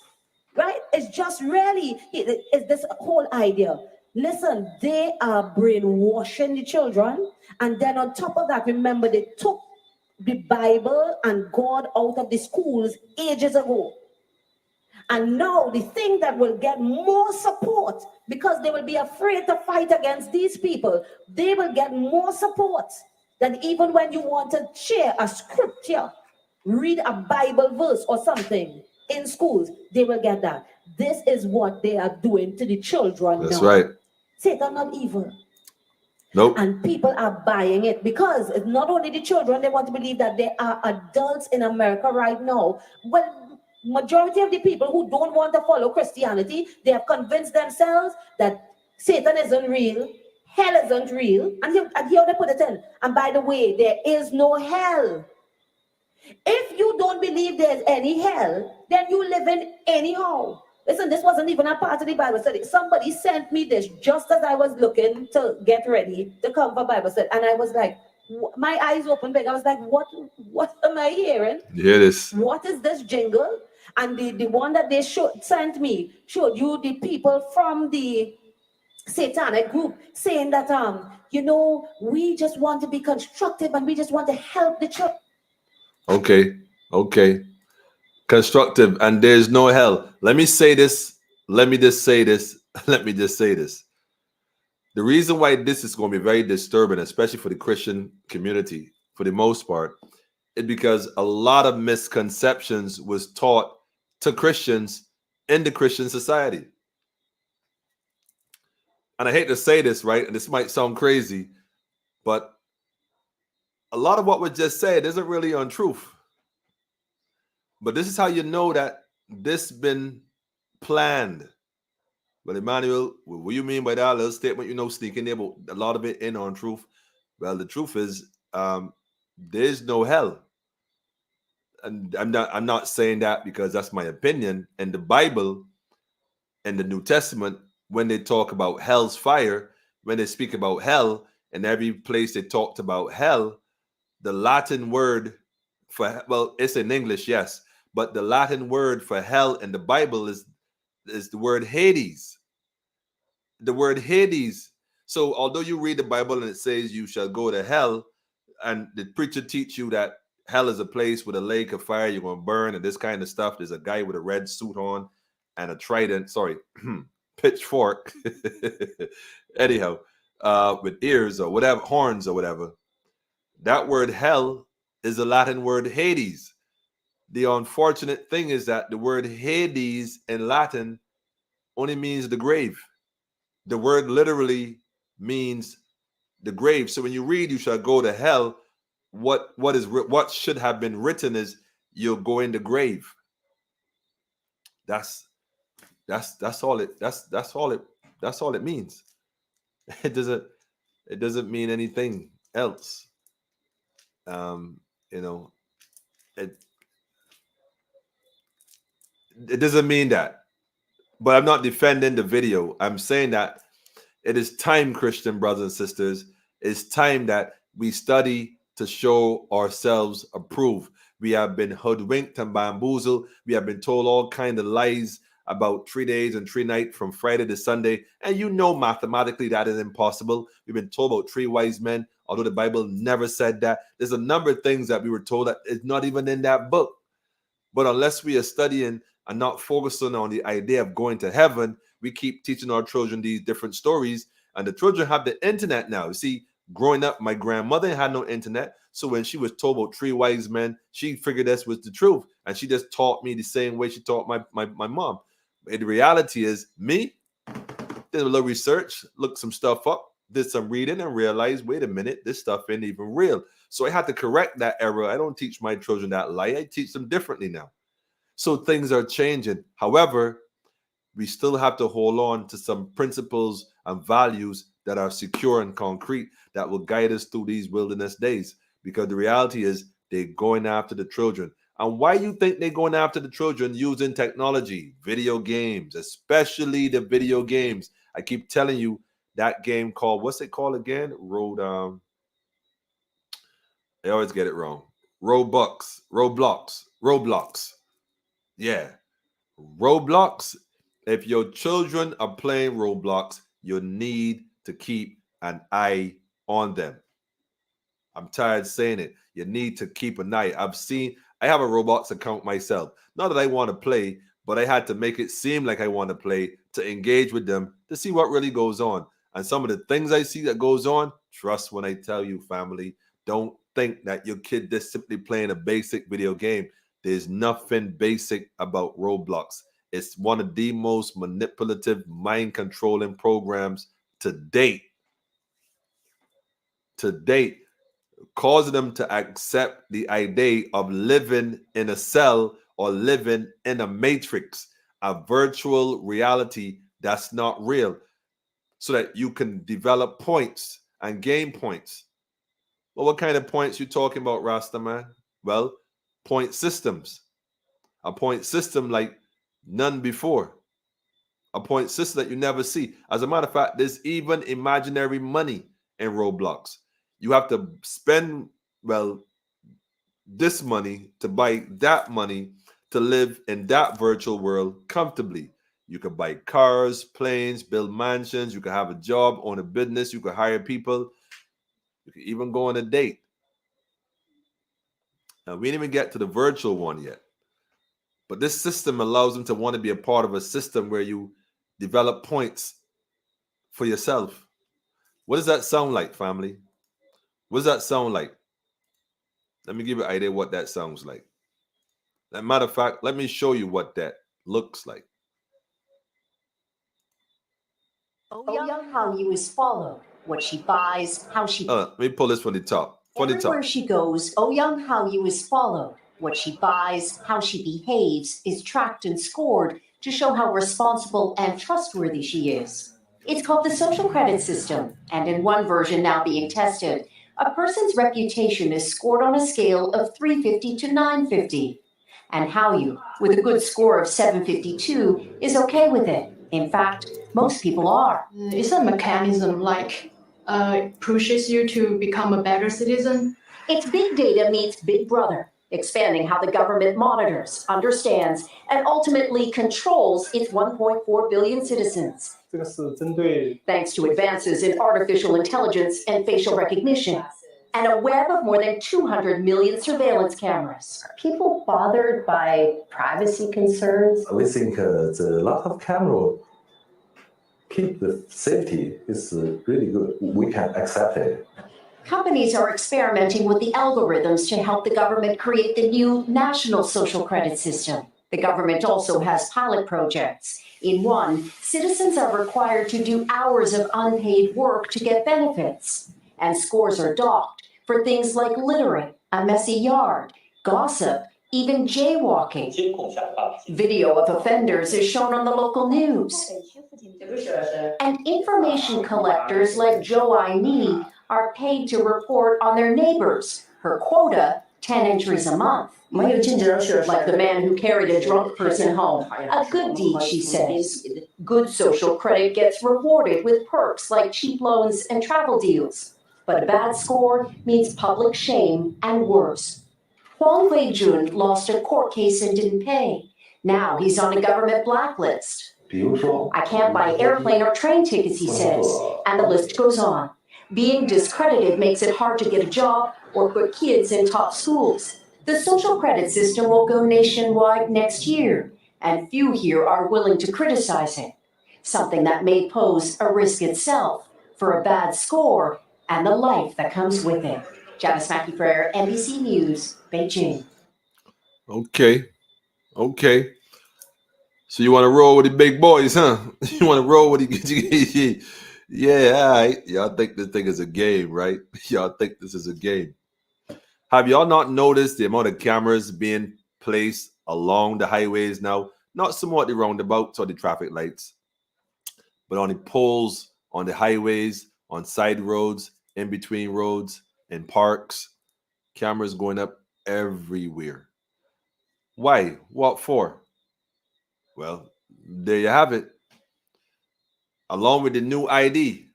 right? It's just really, it's this whole idea. Listen, they are brainwashing the children. And then on top of that, remember, they took the Bible and God out of the schools ages ago. And now the thing that will get more support, because they will be afraid to fight against these people, they will get more support than even when you want to share a scripture, read a Bible verse or something in schools, they will get that. This is what they are doing to the children. That's now. right. Satan not evil. Nope. And people are buying it because it's not only the children, they want to believe that there are adults in America right now. Well, majority of the people who don't want to follow Christianity, they have convinced themselves that Satan isn't real, hell isn't real, and here they put it in. And by the way, there is no hell. If you don't believe there's any hell, then you live in anyhow. Listen, this wasn't even a part of the Bible study. Somebody sent me this just as I was looking to get ready to come for Bible study. And I was like, my eyes opened big. I was like, what am I hearing? You hear this? What is this jingle? And the one that they sent me showed you the people from the satanic group saying that, we just want to be constructive and we just want to help the church. Okay. Constructive, and there's no hell. Let me say this. Let me just say this. The reason why this is going to be very disturbing, especially for the Christian community, for the most part, is because a lot of misconceptions was taught to Christians in the Christian society. And I hate to say this, right? And this might sound crazy, but a lot of what was just said isn't really untruth. But this is how you know that this been planned. But Emmanuel, what do you mean by that little statement, sneaking there, but a lot of it in on truth? Well, the truth is there's no hell. And I'm not saying that because that's my opinion. In the Bible and the New Testament, when they talk about hell's fire, when they speak about hell, and every place they talked about hell, the Latin word for, well, it's in English, yes, but the Latin word for hell in the Bible is the word Hades. The word Hades. So although you read the Bible and it says you shall go to hell, and the preacher teach you that hell is a place with a lake of fire, you're going to burn and this kind of stuff. There's a guy with a red suit on and a trident, pitchfork. Anyhow, with ears or whatever, horns or whatever. That word hell is the Latin word Hades. The unfortunate thing is that the word Hades in Latin only means the grave. The word literally means the grave. So when you read, you shall go to hell, what should have been written is you'll go in the grave. That's all it means. It doesn't mean anything else. It doesn't mean that. But I'm not defending the video. I'm saying that it is time, Christian brothers and sisters, it's time that we study to show ourselves approved. We have been hoodwinked and bamboozled. We have been told all kinds of lies about 3 days and 3 nights from Friday to Sunday. And mathematically that is impossible. We've been told about 3 wise men, although the Bible never said that. There's a number of things that we were told that is not even in that book. But unless we are studying and not focusing on the idea of going to heaven, we keep teaching our children these different stories. And the children have the internet now. You see, growing up, my grandmother had no internet. So when she was told about 3 wise men, she figured this was the truth. And she just taught me the same way she taught my mom. But the reality is, me, did a little research, looked some stuff up, did some reading, and realized, wait a minute, this stuff ain't even real. So I had to correct that error. I don't teach my children that lie. I teach them differently now. So things are changing. However, we still have to hold on to some principles and values that are secure and concrete that will guide us through these wilderness days. Because the reality is they're going after the children. And why you think they're going after the children using technology, video games, especially the video games? I keep telling you that game called, what's it called again? I always get it wrong. Roblox. Yeah. Roblox. If your children are playing Roblox, you need to keep an eye on them. I'm tired saying it. You need to keep an eye. I have a Roblox account myself. Not that I want to play, but I had to make it seem like I want to play to engage with them to see what really goes on. And some of the things I see that goes on, trust when I tell you, family, don't think that your kid is simply playing a basic video game. There's nothing basic about Roblox. It's one of the most manipulative, mind-controlling programs to date. Causing them to accept the idea of living in a cell or living in a matrix, a virtual reality that's not real, so that you can develop points and gain points. Well, what kind of points you talking about, Rastaman? Well, point systems. A point system like none before. A point system that you never see. As a matter of fact, there's even imaginary money in Roblox. You have to spend, this money to buy that money to live in that virtual world comfortably. You can buy cars, planes, build mansions. You can have a job, own a business. You can hire people. You can even go on a date. Now, we didn't even get to the virtual one yet. But this system allows them to want to be a part of a system where you develop points for yourself. What does that sound like, family? What does that sound like? Let me give you an idea what that sounds like. As a matter of fact, let me show you what that looks like. Oh Young Hallyu is followed. What she buys, how she... Let me pull this from the top. Everywhere she goes, Oh Young Hallyu is followed. What she buys, how she behaves, is tracked and scored to show how responsible and trustworthy she is. It's called the social credit system, and in one version now being tested, a person's reputation is scored on a scale of 350 to 950. And Hallyu, with a good score of 752, is okay with it. In fact, most people are. It's a mechanism like pushes you to become a better citizen. It's big data meets Big Brother, expanding how the government monitors, understands, and ultimately controls its 1.4 billion citizens. Thanks to advances in artificial intelligence and facial recognition, and a web of more than 200 million surveillance cameras. Are people bothered by privacy concerns? We think the lot of camera keep the safety is really good. We can accept it. Companies are experimenting with the algorithms to help the government create the new national social credit system. The government also has pilot projects. In one, citizens are required to do hours of unpaid work to get benefits. And scores are docked for things like littering, a messy yard, gossip, even jaywalking. Video of offenders is shown on the local news. And information collectors like Joe Aini are paid to report on their neighbors. Her quota, 10 entries a month. Like the man who carried a drunk person home. A good deed, she says. Good social credit gets rewarded with perks like cheap loans and travel deals. But a bad score means public shame and worse. Huang Huijun lost a court case and didn't pay. Now he's on a government blacklist. I can't buy airplane or train tickets, he says. And the list goes on. Being discredited makes it hard to get a job or put kids in top schools. The social credit system will go nationwide next year, and few here are willing to criticize it, something that may pose a risk itself for a bad score and the life that comes with it. Janice Mackey Frere, NBC News, Beijing. Okay. Okay. So you want to roll with the big boys, huh? You want to roll with the yeah, all right. Y'all think this thing is a game, right? Y'all think this is a game. Have y'all not noticed the amount of cameras being placed along the highways now? Not somewhat the roundabouts or the traffic lights, but on the poles, on the highways, on side roads, in between roads, in parks. Cameras going up everywhere. Why? What for? Well, there you have it. Along with the new ID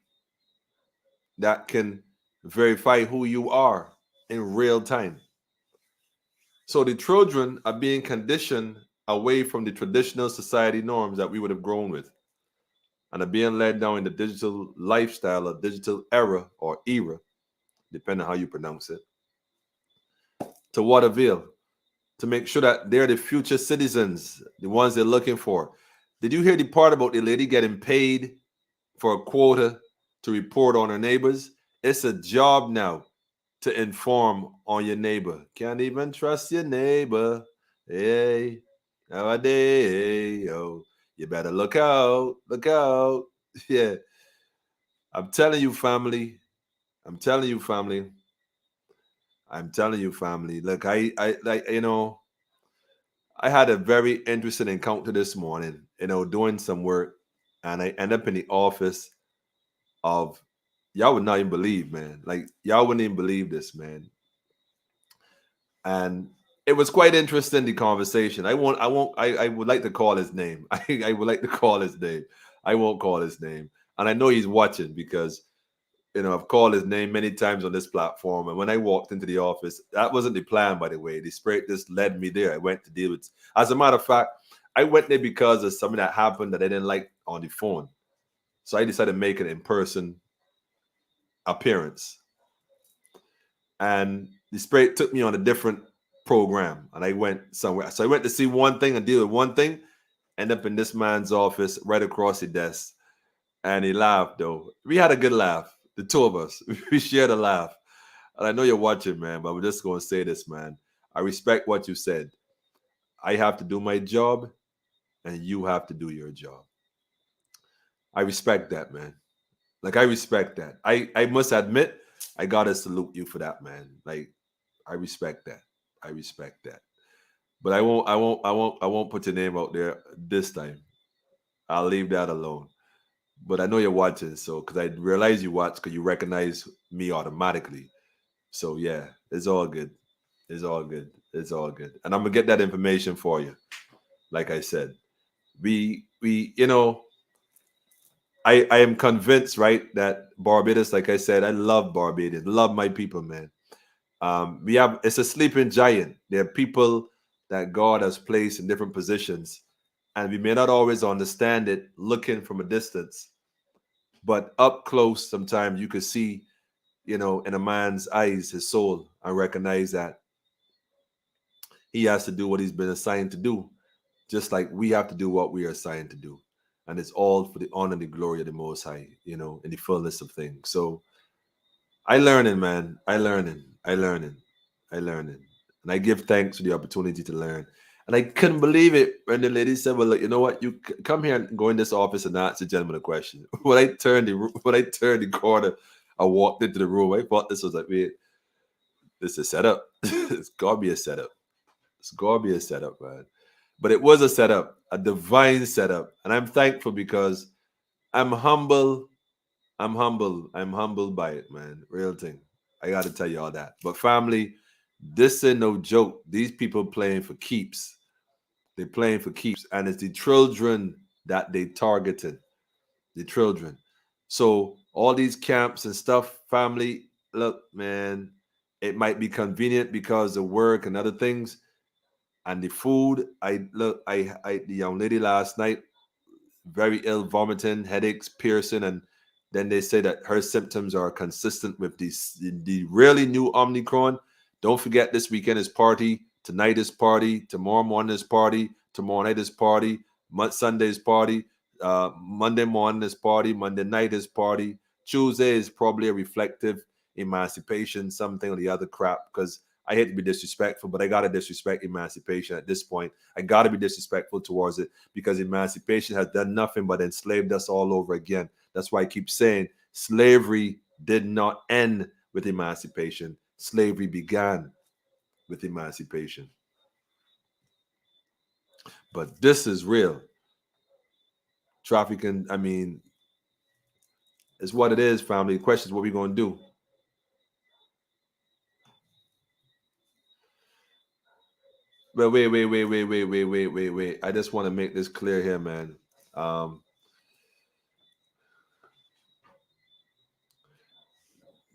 that can verify who you are in real time. So the children are being conditioned away from the traditional society norms that we would have grown with and are being led down in the digital lifestyle or digital era or era, depending on how you pronounce it. To what avail? To make sure that they're the future citizens, the ones they're looking for. Did you hear the part about the lady getting paid for a quota to report on her neighbors? It's a job now to inform on your neighbor. Can't even trust your neighbor. Hey, nowadays, yo, you better look out, look out. Yeah, I'm telling you, family. I'm telling you, family. I'm telling you, family. Look, I like, you know, I had a very interesting encounter this morning, you know, doing some work, and I end up in the office of, y'all would not even believe, man. Like, y'all wouldn't even believe this, man. And it was quite interesting, the conversation. I would like to call his name. I would like to call his name. I won't call his name. And I know he's watching because, you know, I've called his name many times on this platform. And when I walked into the office, that wasn't the plan, by the way. The Spirit just led me there. I went to deal with, as a matter of fact, I went there because of something that happened that I didn't like on the phone. So I decided to make an in-person appearance. And the Spirit took me on a different program, and I went somewhere. So I went to see one thing and deal with one thing, end up in this man's office right across the desk. And he laughed, though. We had a good laugh, the two of us. We shared a laugh. And I know you're watching, man, but I'm just going to say this, man. I respect what you said. I have to do my job, and you have to do your job. I respect that, man. Like, I respect that. I must admit, I gotta salute you for that, man. Like, I respect that. I respect that. But I won't put your name out there this time. I'll leave that alone. But I know you're watching, so because I realize you watch because you recognize me automatically. So yeah, it's all good. It's all good. It's all good. And I'm gonna get that information for you. Like I said, we you know, I am convinced, right, that Barbados, like I said, I love Barbados, love my people, man. It's a sleeping giant. There are people that God has placed in different positions, and we may not always understand it looking from a distance, but up close, sometimes you could see, you know, in a man's eyes, his soul, and recognize that he has to do what he's been assigned to do, just like we have to do what we are assigned to do. And it's all for the honor and the glory of the Most High, you know, in the fullness of things. So I learning, man. I learning. And I give thanks for the opportunity to learn. And I couldn't believe it when the lady said, well, look, you know what? You come here and go in this office and ask the gentleman a question. When I turned the corner, I walked into the room. I thought this was like, wait, this is a setup. It's got to be a setup. It's got to be a setup, man. But it was a setup, a divine setup. And I'm thankful because I'm humble. I'm humbled by it, man. Real thing. I got to tell you all that. But family, this ain't no joke. These people playing for keeps. They're playing for keeps. And it's the children that they targeted. The children. So all these camps and stuff, family, look, man, it might be convenient because of work and other things. And the food, the young lady last night, very ill, vomiting, headaches, piercing, and then they say that her symptoms are consistent with the really new Omicron. Don't forget, this weekend is party. Tonight is party. Tomorrow morning is party. Tomorrow night is party. Sunday is party. Monday morning is party. Monday night is party. Tuesday is probably a reflective emancipation, something or the other crap, because I hate to be disrespectful, but I got to disrespect emancipation at this point. I got to be disrespectful towards it because emancipation has done nothing but enslaved us all over again. That's why I keep saying slavery did not end with emancipation. Slavery began with emancipation. But this is real. Trafficking, I mean, it's what it is, family. The question is what we're going to do. But wait. I just want to make this clear here, man.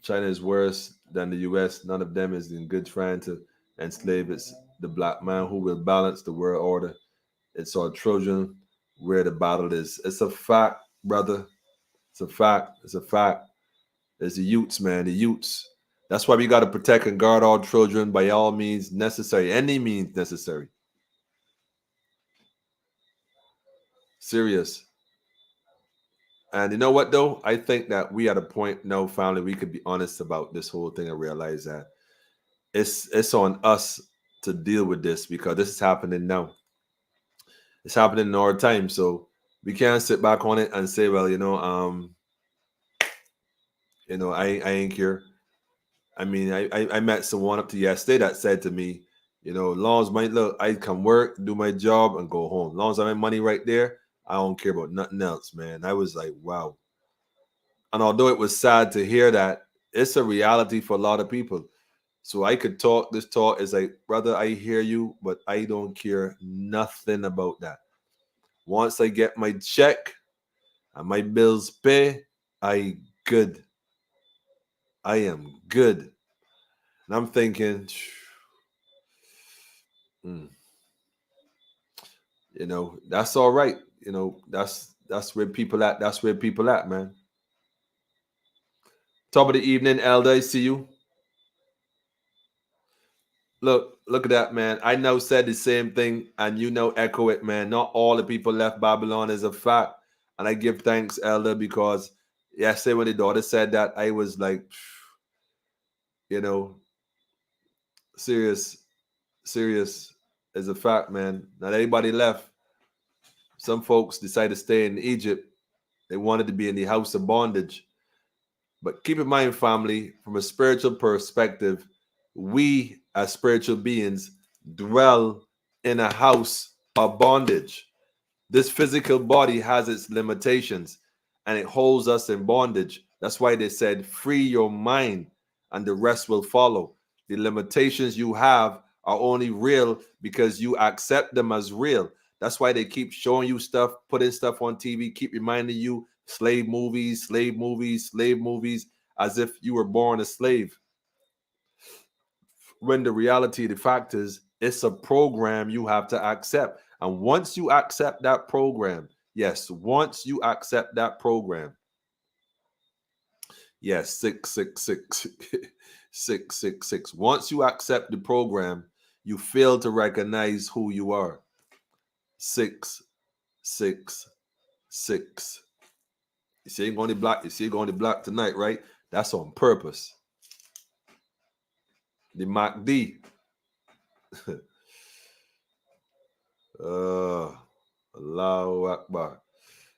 China is worse than the U.S. None of them is in good trying to enslave the black man who will balance the world order. It's our children where the battle is. It's a fact, brother. It's a fact. It's a fact. It's the youths, man. The youths. That's why we got to protect and guard our children by all means necessary. Any means necessary. Serious. And you know what, though? I think that we at a point now, finally, we could be honest about this whole thing and realize that it's on us to deal with this because this is happening now. It's happening in our time. So we can't sit back on it and say, well, I ain't here. I mean, I met someone up to yesterday that said to me, as long as I come work, do my job, and go home. As long as I have money right there, I don't care about nothing else, man. I was like, wow. And although it was sad to hear that, it's a reality for a lot of people. So I could talk. This talk is like, brother, I hear you, but I don't care nothing about that. Once I get my check and my bills pay, I good. I am good. And I'm thinking, that's all right. That's where people at. That's where people at, man. Top of the evening, Elder. I see you. Look at that, man. I now said the same thing, and echo it, man. Not all the people left Babylon is a fact. And I give thanks, Elder, because yesterday when the daughter said that, I was like, serious is a fact, man. Not everybody left. Some folks decided to stay in Egypt. They wanted to be in the house of bondage. But keep in mind, family, from a spiritual perspective, we as spiritual beings dwell in a house of bondage. This physical body has its limitations and it holds us in bondage. That's why they said, free your mind and the rest will follow. The limitations you have are only real because you accept them as real. That's why they keep showing you stuff, putting stuff on TV, keep reminding you slave movies, as if you were born a slave. When the reality, the fact is, it's a program you have to accept. And once you accept that program, yes, 666. 666. Once you accept the program, you fail to recognize who you are. 666. You see, going to block. You see, going to block tonight, right? That's on purpose. The Mach D. Allahu Akbar.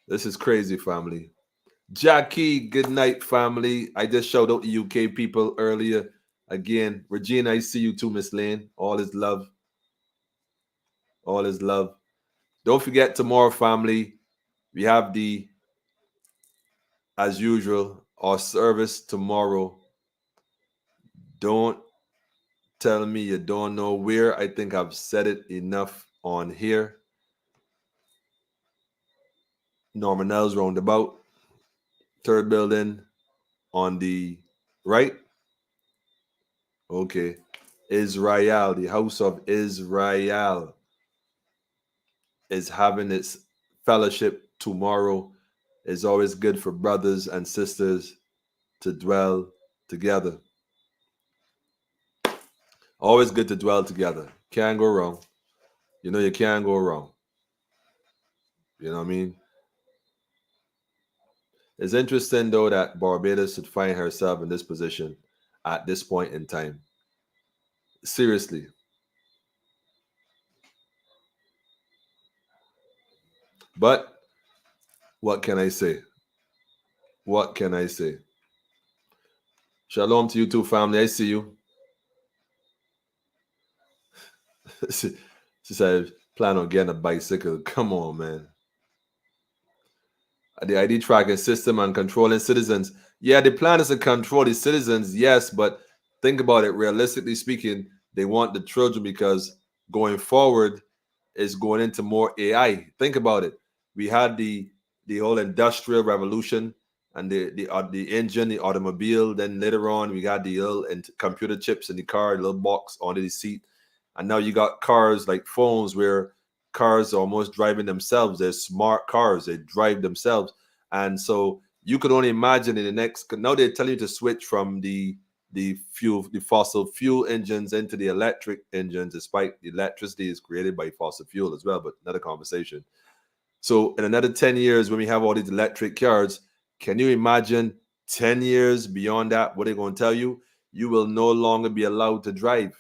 This is crazy, family. Jackie, good night, family. I just showed out the UK people earlier. Again, Regina, I see you too, Miss Lane. All is love. All is love. Don't forget tomorrow, family. We have as usual, our service tomorrow. Don't tell me you don't know where. I think I've said it enough on here. Norman L's roundabout. Third building on the right. Okay. Israel, the house of Israel, is having its fellowship tomorrow. It's always good for brothers and sisters to dwell together. Always good to dwell together. Can't go wrong. You know you can't go wrong. You know what I mean? It's interesting though that Barbados should find herself in this position at this point in time. Seriously. But what can I say? What can I say? Shalom to you too, family. I see you. She said, plan on getting a bicycle. Come on, man. The ID tracking system and controlling citizens. Yeah, the plan is to control the citizens, yes, but think about it. Realistically speaking, they want the children because going forward is going into more AI. Think about it. We had the whole industrial revolution and the engine, the automobile. Then later on, we got the little computer chips in the car, the little box under the seat. And now you got cars like phones where cars are almost driving themselves. They're smart cars. They drive themselves. And so you could only imagine in the next, now they're telling you to switch from the fossil fuel engines into the electric engines, despite the electricity is created by fossil fuel as well, but another conversation. So in another 10 years, when we have all these electric cars, can you imagine 10 years beyond that, what they're going to tell you? You will no longer be allowed to drive.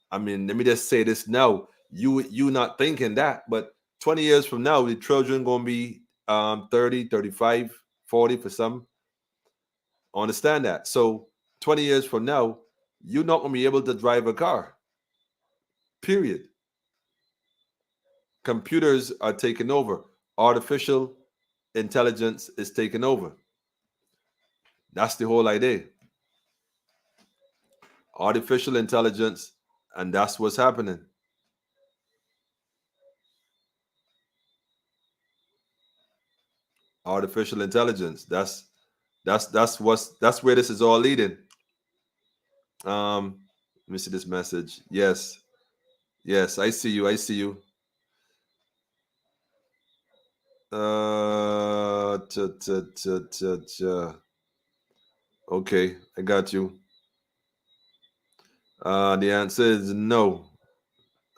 I mean, let me just say this now. You not thinking that, but 20 years from now, the children going to be 30, 35, 40 for some. Understand that. So 20 years from now, you're not going to be able to drive a car. Period. Computers are taking over. Artificial intelligence is taking over. That's the whole idea. Artificial intelligence, and that's what's happening. Artificial intelligence. That's where this is all leading. Let me see this message. Yes, I see you. Okay, I got you. The answer is no.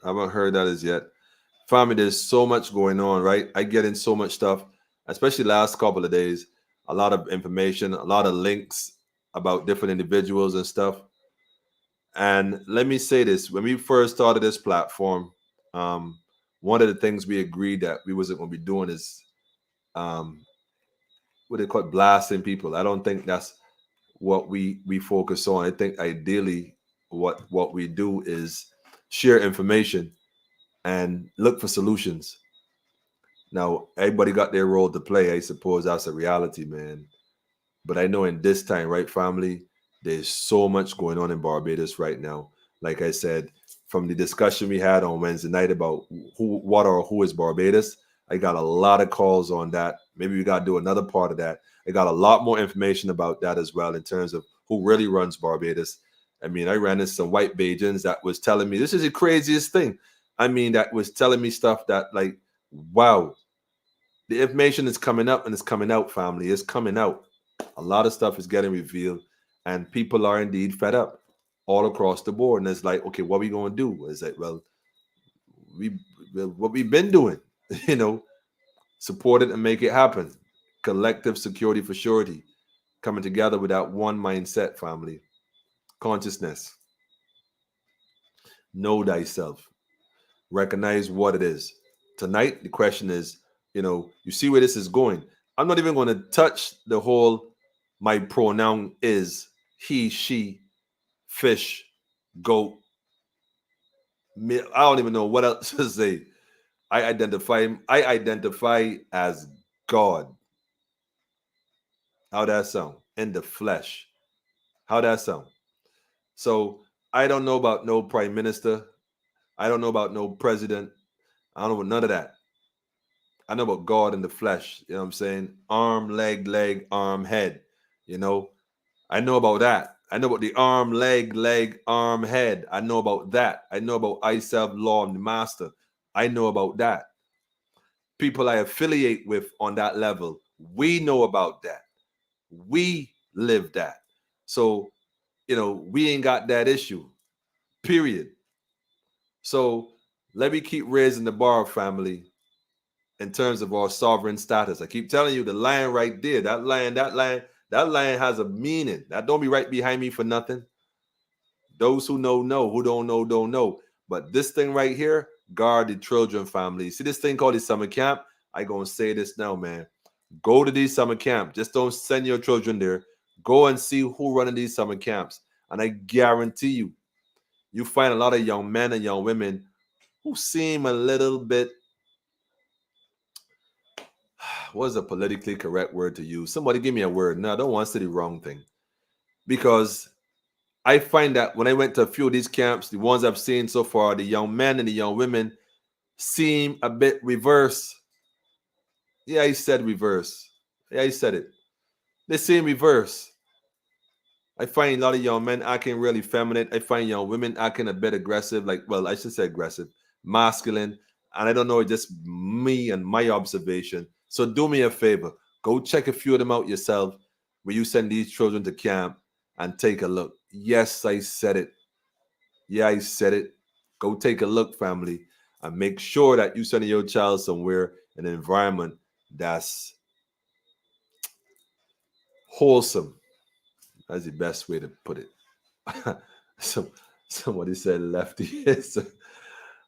I haven't heard that as yet. Family, there's so much going on, right? I get in so much stuff, especially last couple of days. A lot of information, a lot of links about different individuals and stuff. And let me say this: when we first started this platform, one of the things we agreed that we wasn't going to be doing is what they call it, blasting people. I don't think that's what we focus on. I think ideally what we do is share information and look for solutions. Now, everybody got their role to play. I suppose that's a reality, man. But I know in this time, right, family, there's so much going on in Barbados right now. Like I said, from the discussion we had on Wednesday night about who is Barbados, I got a lot of calls on that. Maybe we got to do another part of that. I got a lot more information about that as well in terms of who really runs Barbados. I mean, I ran into some white Bajans that was telling me, this is the craziest thing. I mean, that was telling me stuff that like, wow, the information is coming up and it's coming out, family. It's coming out. A lot of stuff is getting revealed and people are indeed fed up all across the board. And it's like, okay, what are we going to do? It's like, well, what we've been doing, you know, support it and make it happen. Collective security for surety. Coming together with that one mindset, family. Consciousness. Know thyself. Recognize what it is. Tonight, the question is, you know, you see where this is going. I'm not even going to touch the whole, my pronoun is he, she, fish, goat. I don't even know what else to say. I identify as God. How that sound? In the flesh. How that sound? So I don't know about no prime minister. I don't know about no president. I don't know about none of that. I know about God in the flesh. You know what I'm saying? Arm, leg, arm, head. You know, I know about that. I know about the arm, leg, arm, head. I know about that. I know about I, self, law, and the master. I know about that. People I affiliate with on that level, we know about that. We live that. So, we ain't got that issue, period. So let me keep raising the bar, family, in terms of our sovereign status. I keep telling you, the line right there, that line has a meaning. That don't be right behind me for nothing. Those who know, who don't know, don't know. But this thing right here, guard the children, family. See this thing called the summer camp? I gonna say this now, man. Go to these summer camps. Just don't send your children there. Go and see who running these summer camps. And I guarantee you find a lot of young men and young women who seem a little bit, what's a politically correct word to use? Somebody give me a word. No, I don't want to say the wrong thing. Because I find that when I went to a few of these camps, the ones I've seen so far, the young men and the young women seem a bit reverse. Yeah, he said reverse. Yeah, he said it. They seem reverse. I find a lot of young men acting really feminine. I find young women acting a bit aggressive, I should say aggressive, masculine. And I don't know, it's just me and my observation. So do me a favor. Go check a few of them out yourself when you send these children to camp and take a look. Yes, I said it. Yeah, I said it. Go take a look, family, and make sure that you send your child somewhere in an environment that's wholesome. That's the best way to put it. Somebody said lefty is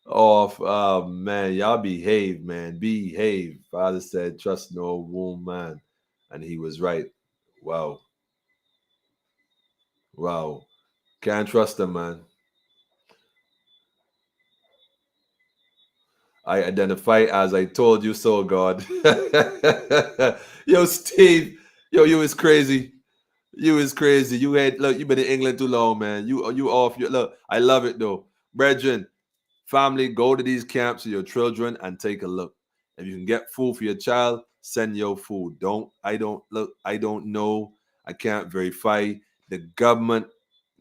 off. Oh man, y'all behave, man. Behave. Father said, trust no woman. And he was right. Wow. Can't trust them, man. I identify as I told you so, God. Yo, Steve. Yo, you is crazy. You is crazy. You've been in England too long, man. You off your look. I love it though. Brethren, family, go to these camps with your children and take a look. If you can get food for your child, send your food. I don't know. I can't verify. The government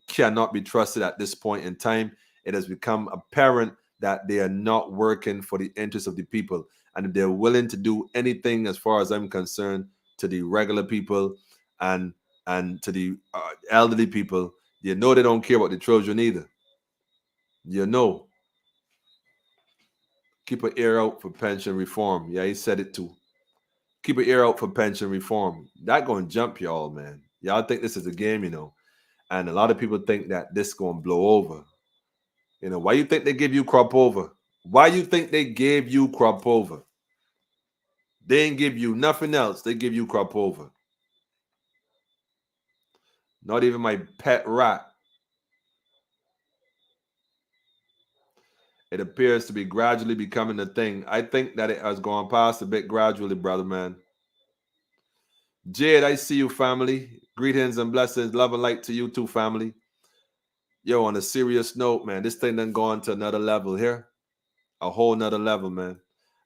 cannot be trusted at this point in time. It has become apparent that they are not working for the interests of the people. And if they're willing to do anything, as far as I'm concerned, to the regular people and to the elderly people, they don't care about the children either. Keep an ear out for pension reform. Yeah, he said it too. Keep an ear out for pension reform. That going to jump y'all, man. Y'all think this is a game, and a lot of people think that this going to blow over. Why you think they give you crop over? Why you think they gave you crop over? They ain't give you nothing else. They give you crop over. Not even my pet rat. It appears to be gradually becoming a thing. I think that it has gone past a bit gradually, brother, man. Jade, I see you, family. Greetings and blessings. Love and light to you too, family. Yo, on a serious note, man, this thing done gone to another level here. A whole nother level, man.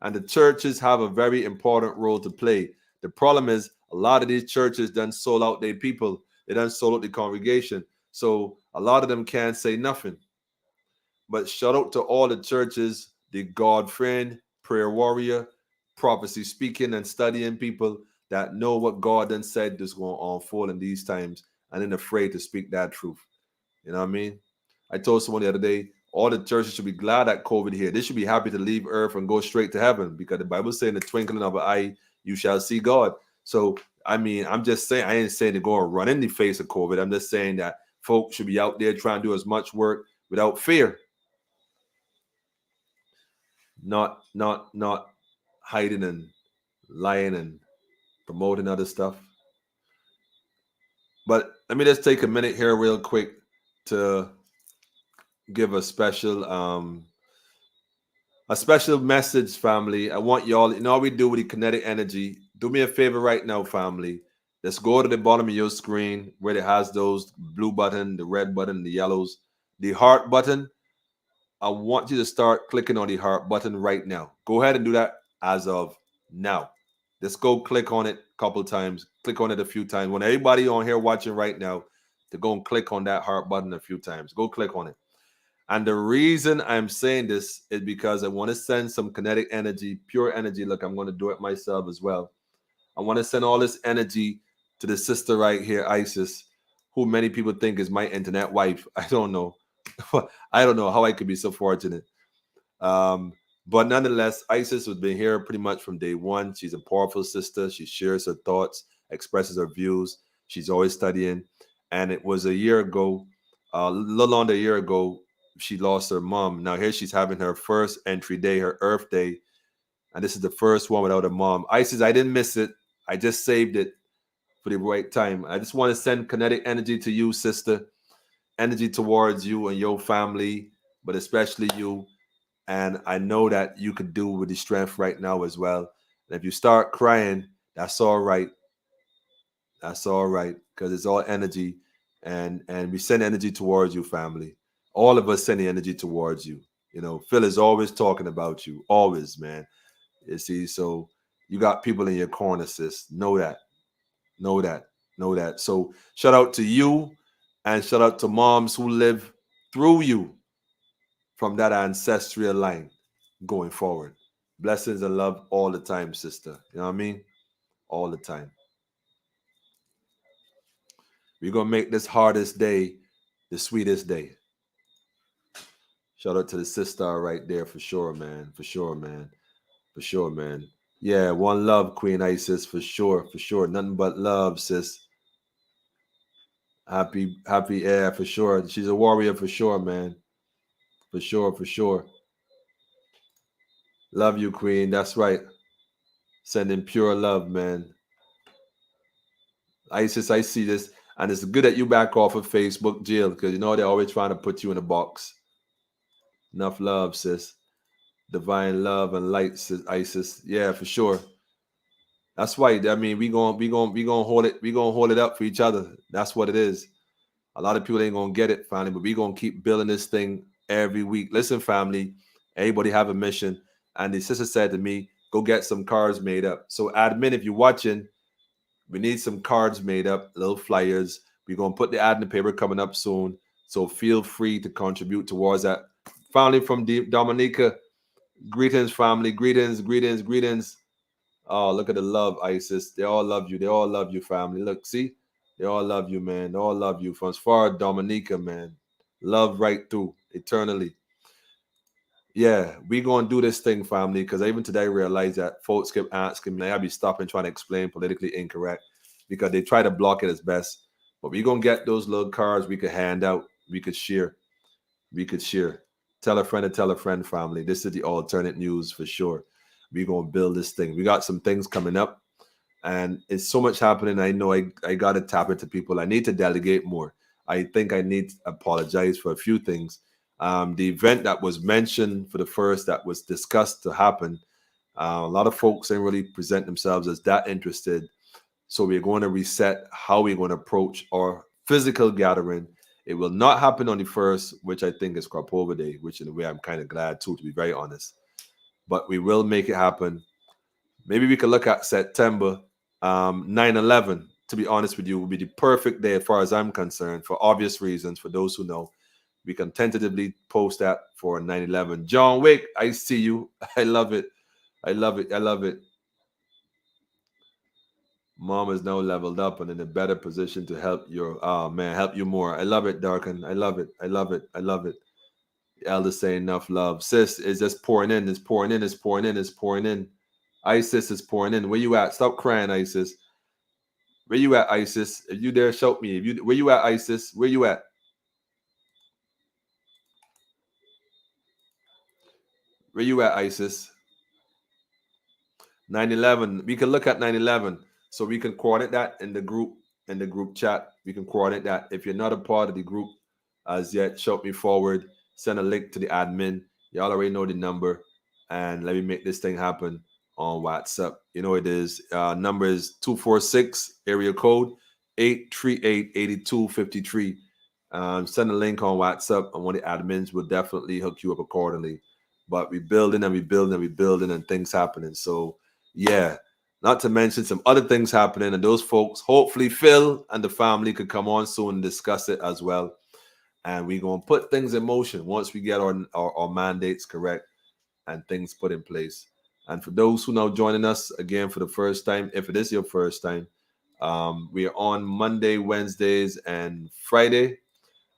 And the churches have a very important role to play. The problem is a lot of these churches done sold out their people. They done sold out the congregation. So a lot of them can't say nothing. But shout out to all the churches, the God friend, prayer warrior, prophecy speaking and studying people that know what God done said is going to unfold in these times and ain't afraid to speak that truth. You know what I mean? I told someone the other day, all the churches should be glad that COVID here. They should be happy to leave earth and go straight to heaven, because the Bible says in the twinkling of an eye, you shall see God. So, I mean, I'm just saying, I ain't saying to go and run in the face of COVID. I'm just saying that folks should be out there trying to do as much work without fear. Not hiding and lying and promoting other stuff. But let me just take a minute here real quick to give a special message, family. I want y'all, how we do with the kinetic energy. Do me a favor right now, family. Let's go to the bottom of your screen where it has those blue button, the red button, the yellows, the heart button. I want you to start clicking on the heart button right now. Go ahead and do that as of now. Let's go click on it a couple times. Click on it a few times. When everybody on here watching right now, to go and click on that heart button a few times. Go click on it. And the reason I'm saying this is because I want to send some kinetic energy, pure energy. Look, I'm going to do it myself as well. I want to send all this energy to the sister right here, Isis, who many people think is my internet wife. I don't know. I don't know how I could be so fortunate. But nonetheless, Isis has been here pretty much from day one. She's a powerful sister. She shares her thoughts, expresses her views. She's always studying. And it was a year ago, a little under a year ago, she lost her mom. Now here she's having her first entry day, her Earth Day. And this is the first one without a mom. Isis, I didn't miss it. I just saved it for the right time. I just want to send kinetic energy to you, sister. Energy towards you and your family, but especially you. And I know that you could do with the strength right now as well. And if you start crying, that's all right. That's all right, because it's all energy. And we send energy towards you, family. All of us sending energy towards you. You know, Phil is always talking about you. Always, man. You see, so you got people in your corner, sis. Know that. Know that. Know that. So shout out to you and shout out to moms who live through you from that ancestral line going forward. Blessings and love all the time, sister. You know what I mean? All the time. We're going to make this hardest day the sweetest day. Shout out to the sister right there for sure, man. For sure, man. For sure, man. Yeah, one love, Queen Isis, for sure, for sure. Nothing but love, sis. Happy, yeah, for sure. She's a warrior for sure, man. For sure, for sure. Love you, Queen. That's right. Sending pure love, man. Isis, I see this. And it's good that you back off of Facebook, Jill, because you know they're always trying to put you in a box. Enough love, sis. Divine love and light, sis, Isis. Yeah, for sure. That's right. I mean, we gonna hold it up for each other. That's what it is. A lot of people ain't gonna get it, family, but we gonna keep building this thing every week. Listen, family, everybody have a mission. And the sister said to me, go get some cards made up. So admin, if you're watching, we need some cards made up, little flyers. We're gonna put the ad in the paper coming up soon. So feel free to contribute towards that. Family from Dominica, greetings, family. Greetings, greetings, greetings. Oh, look at the love, Isis. They all love you. They all love you, family. Look, see? They all love you, man. They all love you. From as far as Dominica, man. Love right through, eternally. Yeah, we going to do this thing, family, because even today I realized that folks keep asking me, I'll be stopping trying to explain politically incorrect because they try to block it as best. But we're going to get those little cards we could hand out. We could share. We could share. Tell a friend to tell a friend, family. This is the alternate news for sure. We're going to build this thing. We got some things coming up, and it's so much happening. I know I got to tap into people. I need to delegate more. I think I need to apologize for a few things. The event that was mentioned for the first that was discussed to happen, a lot of folks didn't really present themselves as that interested. So we're going to reset how we're going to approach our physical gathering. It will not happen on the first, which I think is Krapover Day, which in a way I'm kind of glad too, to be very honest. But we will make it happen. Maybe we could look at September 9/11. To be honest with you, would be the perfect day as far as I'm concerned, for obvious reasons. For those who know, we can tentatively post that for 9/11. John Wick, I see you. I love it. I love it. I love it. Mom is now leveled up and in a better position to help your help you more. I love it, Darkin. I love it. I love it. I love it. The elders say enough love. Sis is just pouring in. It's pouring in. It's pouring in. It's pouring in. Isis is pouring in. Where you at? Stop crying, Isis. Where you at, Isis? If you there, shout me. Where you at, Isis? Where you at? Where you at, Isis? 9/11. We can look at 9/11. So we can coordinate that in the group chat. We can coordinate that. If you're not a part of the group as yet, shout me forward. Send a link to the admin. Y'all already know the number. And let me make this thing happen on WhatsApp. You know it is. Number is 246, area code 838-8253. Send a link on WhatsApp, and one of the admins will definitely hook you up accordingly. But we building and we building and we building and things happening. So yeah, not to mention some other things happening, and those folks, hopefully Phil and the family could come on soon and discuss it as well. And we're going to put things in motion once we get our mandates correct and things put in place. And for those who now joining us again for the first time, if it is your first time, We are on Monday, Wednesdays, and Friday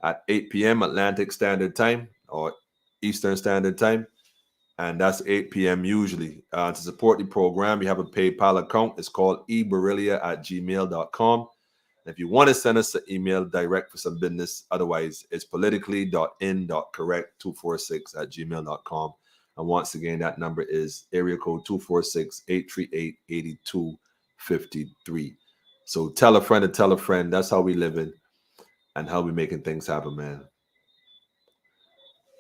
at 8 p.m. Atlantic Standard Time or Eastern Standard Time. And that's 8 p.m. usually. To support the program, you have a PayPal account. It's called eBarilia@gmail.com. If you want to send us an email direct for some business, otherwise it's politically.in.correct246@gmail.com. And once again, that number is area code 246-838-8253. So tell a friend to tell a friend. That's how we living and how we making things happen, man.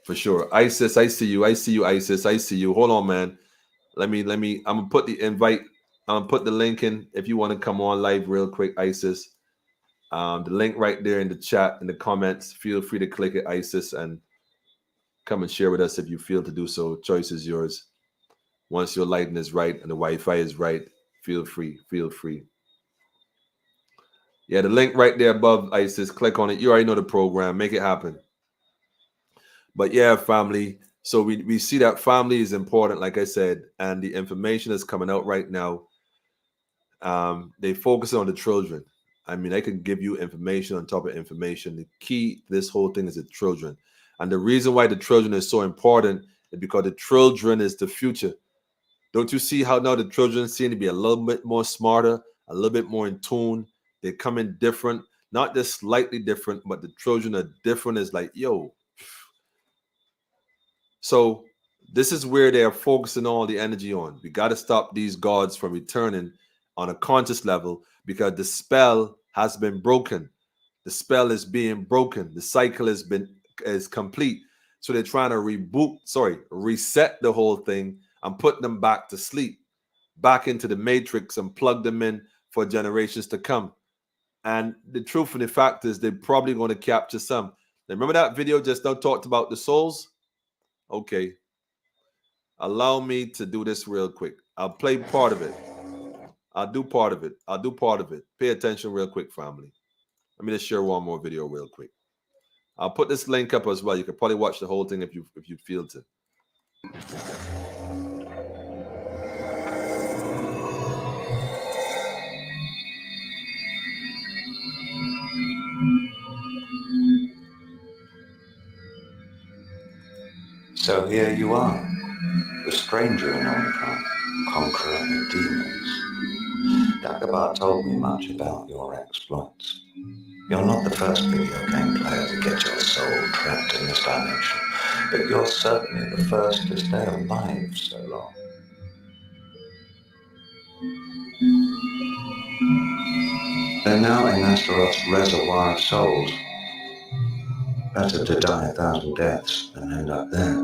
For sure. Isis, I see you. I see you, Isis. I see you. Hold on, man. Let me, I'm gonna put the invite, I'm gonna put the link in if you want to come on live real quick, Isis. The link right there in the chat, in the comments. Feel free to click it, Isis, and come and share with us if you feel to do so. Choice is yours. Once your lighting is right and the Wi-Fi is right, feel free. Feel free. Yeah, the link right there above, Isis. Click on it. You already know the program. Make it happen. But yeah, family. So we see that family is important, like I said, and the information is coming out right now. They focus on the children. I mean, I could give you information on top of information. The key to this whole thing is the children. And the reason why the children is so important is because the children is the future. Don't you see how now the children seem to be a little bit more smarter, a little bit more in tune? They come in different, not just slightly different, but the children are different. It's like, yo. So this is where they are focusing all the energy on. We got to stop these gods from returning on a conscious level because the spell has been broken. The spell is being broken. The cycle is complete. So they're trying to reset the whole thing and put them back to sleep, back into the matrix and plug them in for generations to come. And the truth and the fact is they're probably going to capture some. Now, remember that video just now talked about the souls? Okay. Allow me to do this real quick. I'll play part of it. I'll do part of it. Pay attention real quick, family. Let me just share one more video real quick. I'll put this link up as well. You can probably watch the whole thing if you feel to. So here you are, the stranger in Omicron, conqueror of demons. Dagobah told me much about your exploits. You're not the first video game player to get your soul trapped in this dimension, but you're certainly the first to stay alive so long. They're now in Astaroth's reservoir of souls. Better to die 1,000 deaths than end up there.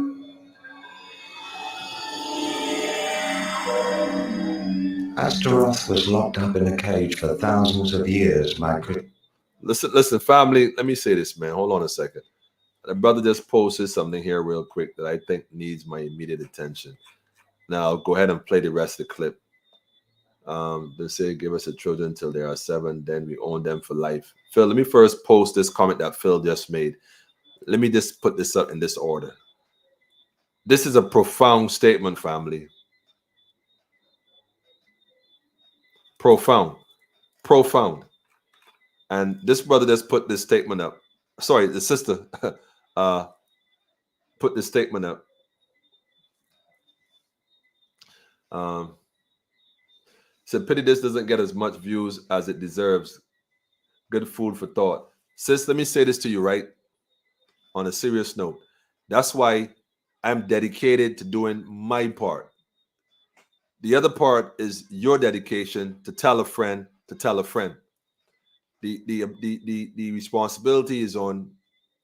Astaroth was locked up in a cage for thousands of years. Listen, family. Let me say this, man. Hold on a second. The brother just posted something here real quick that I think needs my immediate attention. Now, I'll go ahead and play the rest of the clip. They say, give us the children until they are 7, then we own them for life. Phil, let me first post this comment that Phil just made. Let me just put this up in this order. This is a profound statement, family. Profound. And this brother just put this statement up. Sorry, the sister put this statement up. Said, pity this doesn't get as much views as it deserves. Good food for thought. Sis, let me say this to you, right? On a serious note. That's why I'm dedicated to doing my part. The other part is your dedication to tell a friend to tell a friend. The responsibility is on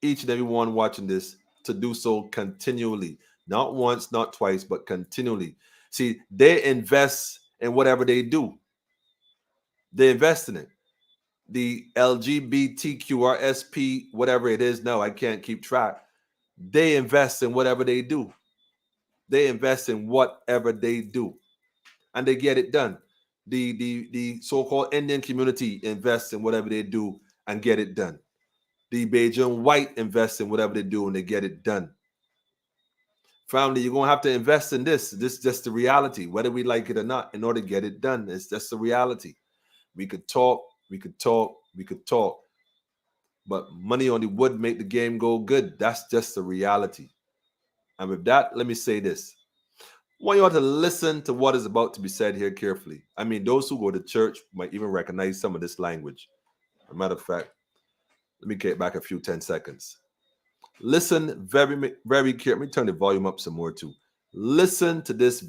each and every one watching this to do so continually. Not once, not twice, but continually. See, they invest in whatever they do. They invest in it. The LGBTQRSP, whatever it is now, I can't keep track. They invest in whatever they do. They invest in whatever they do. And they get it done. The so-called Indian community invests in whatever they do and get it done. The Beijing white invest in whatever they do and they get it done. Family, you're going to have to invest in this. This is just the reality, whether we like it or not, in order to get it done. It's just the reality. We could talk, we could talk, we could talk. But money only would make the game go good. That's just the reality. And with that, let me say this. I want you all to listen to what is about to be said here carefully. I mean, those who go to church might even recognize some of this language. As a matter of fact, let me get back a few 10 seconds. Listen very, very carefully. Let me turn the volume up some more too. Listen to this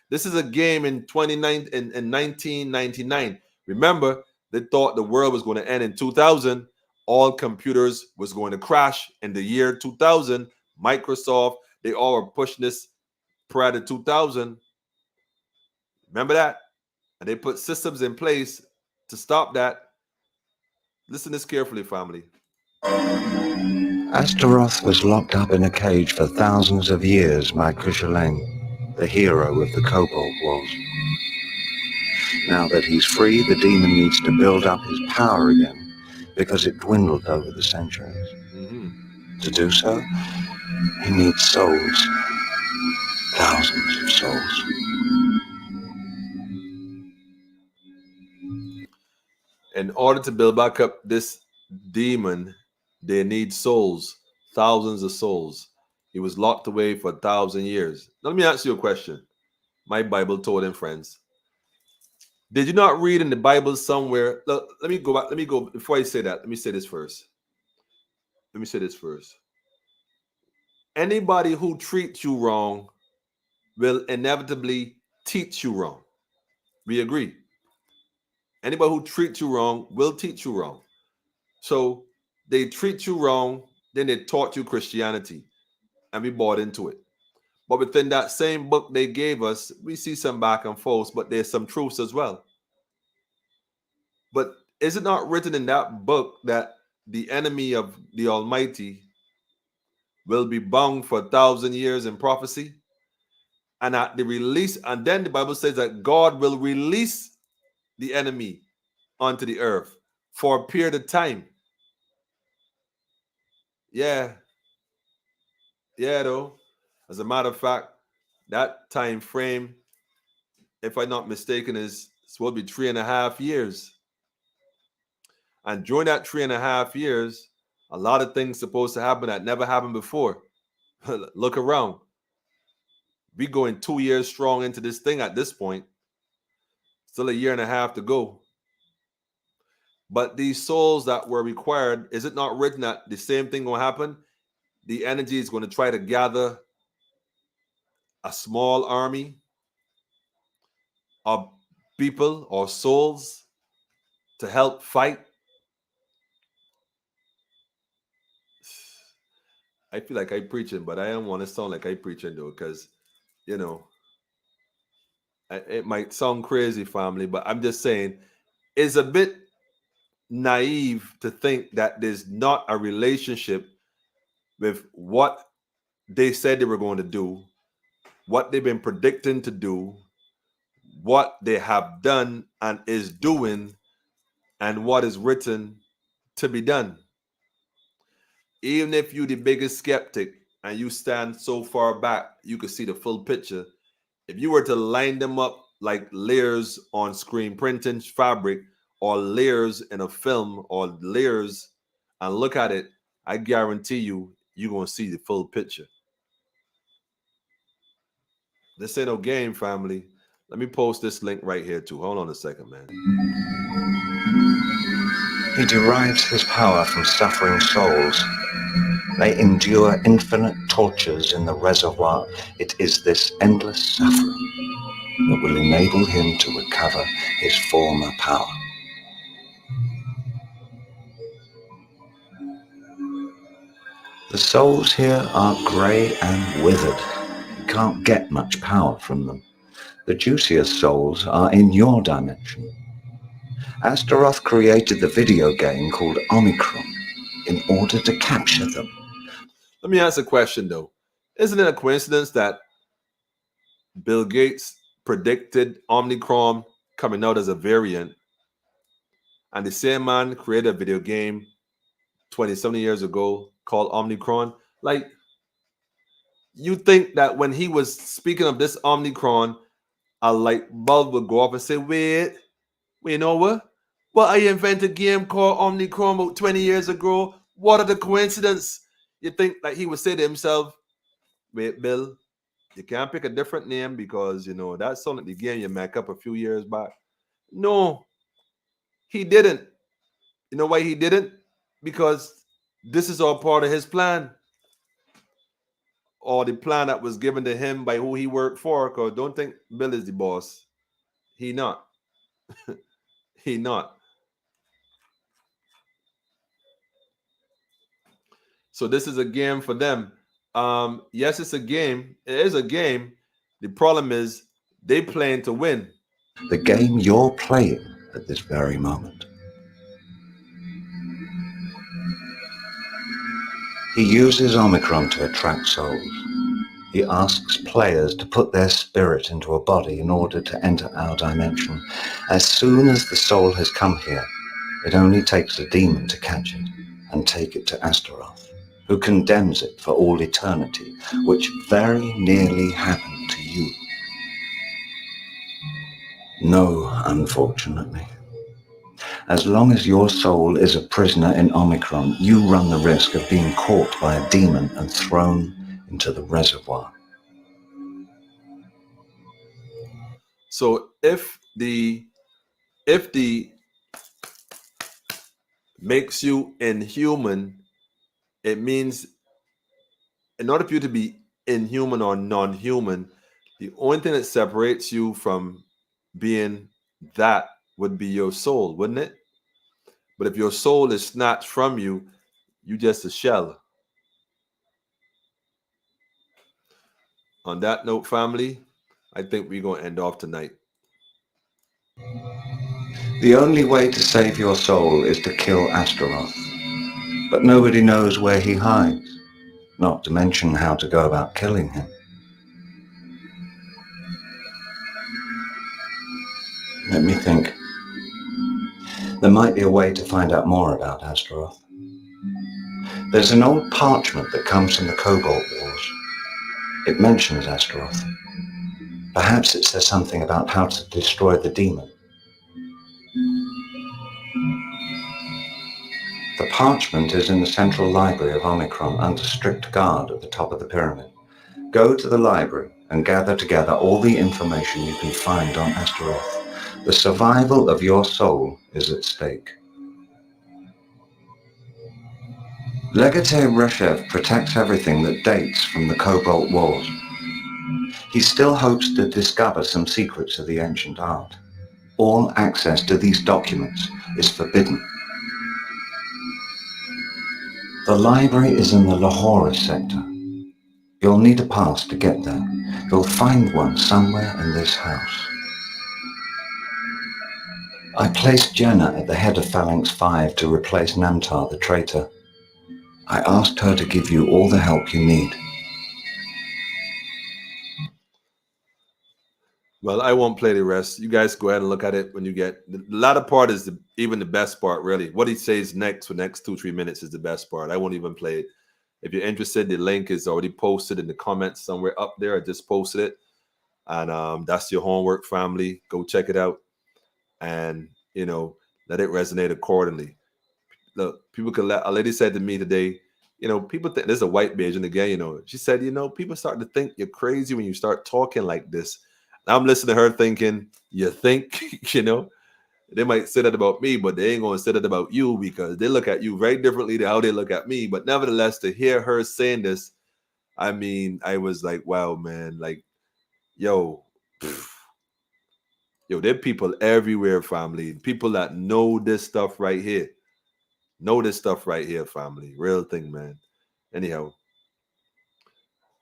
this is a game in 1999. Remember, they thought the world was going to end in 2000. All computers was going to crash in the year 2000. Microsoft, they all were pushing this prior to 2000. Remember that? And they put systems in place to stop that. Listen to this carefully, family. Astaroth was locked up in a cage for thousands of years by Cuchulainn, the hero of the Cobalt Wars. Now that he's free, the demon needs to build up his power again because it dwindled over the centuries. To do so, he needs souls. Thousands of souls. In order to build back up this demon, they need souls, thousands of souls. He was locked away for 1,000 years. Now, let me ask you a question. My Bible told him, friends. Did you not read in the Bible somewhere? Look, let me go back. Let me go before I say that. Let me say this first. Anybody who treats you wrong will inevitably teach you wrong. We agree. Anybody who treats you wrong will teach you wrong. So they treat you wrong, then they taught you Christianity, and we bought into it. But within that same book they gave us, we see some back and forth, but there's some truths as well. But is it not written in that book that the enemy of the Almighty will be bound for 1,000 years in prophecy? And at the release, and then the Bible says that God will release the enemy onto the earth for a period of time. Yeah, though. As a matter of fact, that time frame, if I'm not mistaken, is supposed to be 3.5 years. And during that 3.5 years, a lot of things supposed to happen that never happened before. Look around. We going 2 years strong into this thing at this point. Still 1.5 years to go. But these souls that were required, is it not written that the same thing will happen? The energy is going to try to gather a small army of people or souls to help fight. I feel like I'm preaching, but I don't want to sound like I'm preaching though, because, you know, it might sound crazy, family, but I'm just saying it's a bit naive to think that there's not a relationship with what they said they were going to do, what they've been predicting to do, what they have done and is doing, and what is written to be done. Even if you're the biggest skeptic and you stand so far back, you can see the full picture. If you were to line them up like layers on screen printing fabric or layers in a film or layers and look at it, I guarantee you're going to see the full picture. This ain't no game, family. Let me post this link right here too. Hold on a second, man. He derives his power from suffering souls. They endure infinite tortures in the reservoir. It is this endless suffering that will enable him to recover his former power. The souls here are grey and withered. You can't get much power from them. The juiciest souls are in your dimension. Astaroth created the video game called Omicron in order to capture them. Let me ask a question though. Isn't it a coincidence that Bill Gates predicted Omicron coming out as a variant, and the same man created a video game 20-something years ago called Omicron? Like, you think that when he was speaking of this Omicron, a light bulb would go off and say, wait, you know what? But I invented a game called Omnicron about 20 years ago. What are the coincidence? You think like he would say to himself, wait, Bill, you can't pick a different name because, you know, that's something the game you make up a few years back. No, he didn't. You know why he didn't? Because this is all part of his plan. Or the plan that was given to him by who he worked for. Because don't think Bill is the boss. He not. He not. So this is a game for them. Yes, it's a game. It is a game. The problem is they playing to win. The game you're playing at this very moment. He uses Omicron to attract souls. He asks players to put their spirit into a body in order to enter our dimension. As soon as the soul has come here, it only takes a demon to catch it and take it to Astaroth, who condemns it for all eternity, which very nearly happened to you. No, unfortunately. As long as your soul is a prisoner in Omicron, you run the risk of being caught by a demon and thrown into the reservoir. So if the makes you inhuman, it means in order for you to be inhuman or non-human, the only thing that separates you from being that would be your soul, wouldn't it? But if your soul is snatched from you, you just a shell. On that note, family, I think we're going to end off tonight. The only way to save your soul is to kill Astaroth. But nobody knows where he hides, not to mention how to go about killing him. Let me think. There might be a way to find out more about Astaroth. There's an old parchment that comes from the Cobalt Wars. It mentions Astaroth. Perhaps it says something about how to destroy the demon. The parchment is in the central library of Omicron under strict guard at the top of the pyramid. Go to the library and gather together all the information you can find on Astaroth. The survival of your soul is at stake. Legate Reshev protects everything that dates from the Cobalt Wars. He still hopes to discover some secrets of the ancient art. All access to these documents is forbidden. The library is in the Lahore sector. You'll need a pass to get there. You'll find one somewhere in this house. I placed Jenna at the head of Phalanx 5 to replace Namtar the traitor. I asked her to give you all the help you need. Well, I won't play the rest. You guys go ahead and look at it when you get. The latter part is even the best part, really. What he says next for the next 2-3 minutes is the best part. I won't even play it. If you're interested, the link is already posted in the comments somewhere up there. I just posted it. And that's your homework, family. Go check it out. And, you know, let it resonate accordingly. Look, people can let. A lady said to me today, you know, people think there's a white Bayesian again, you know. She said, you know, people start to think you're crazy when you start talking like this. I'm listening to her thinking, you think, you know, they might say that about me, but they ain't going to say that about you because they look at you very differently than how they look at me. But nevertheless, to hear her saying this, I mean, I was like, wow, man, like, yo, there are people everywhere, family. People that know this stuff right here. Know this stuff right here, family. Real thing, man. Anyhow.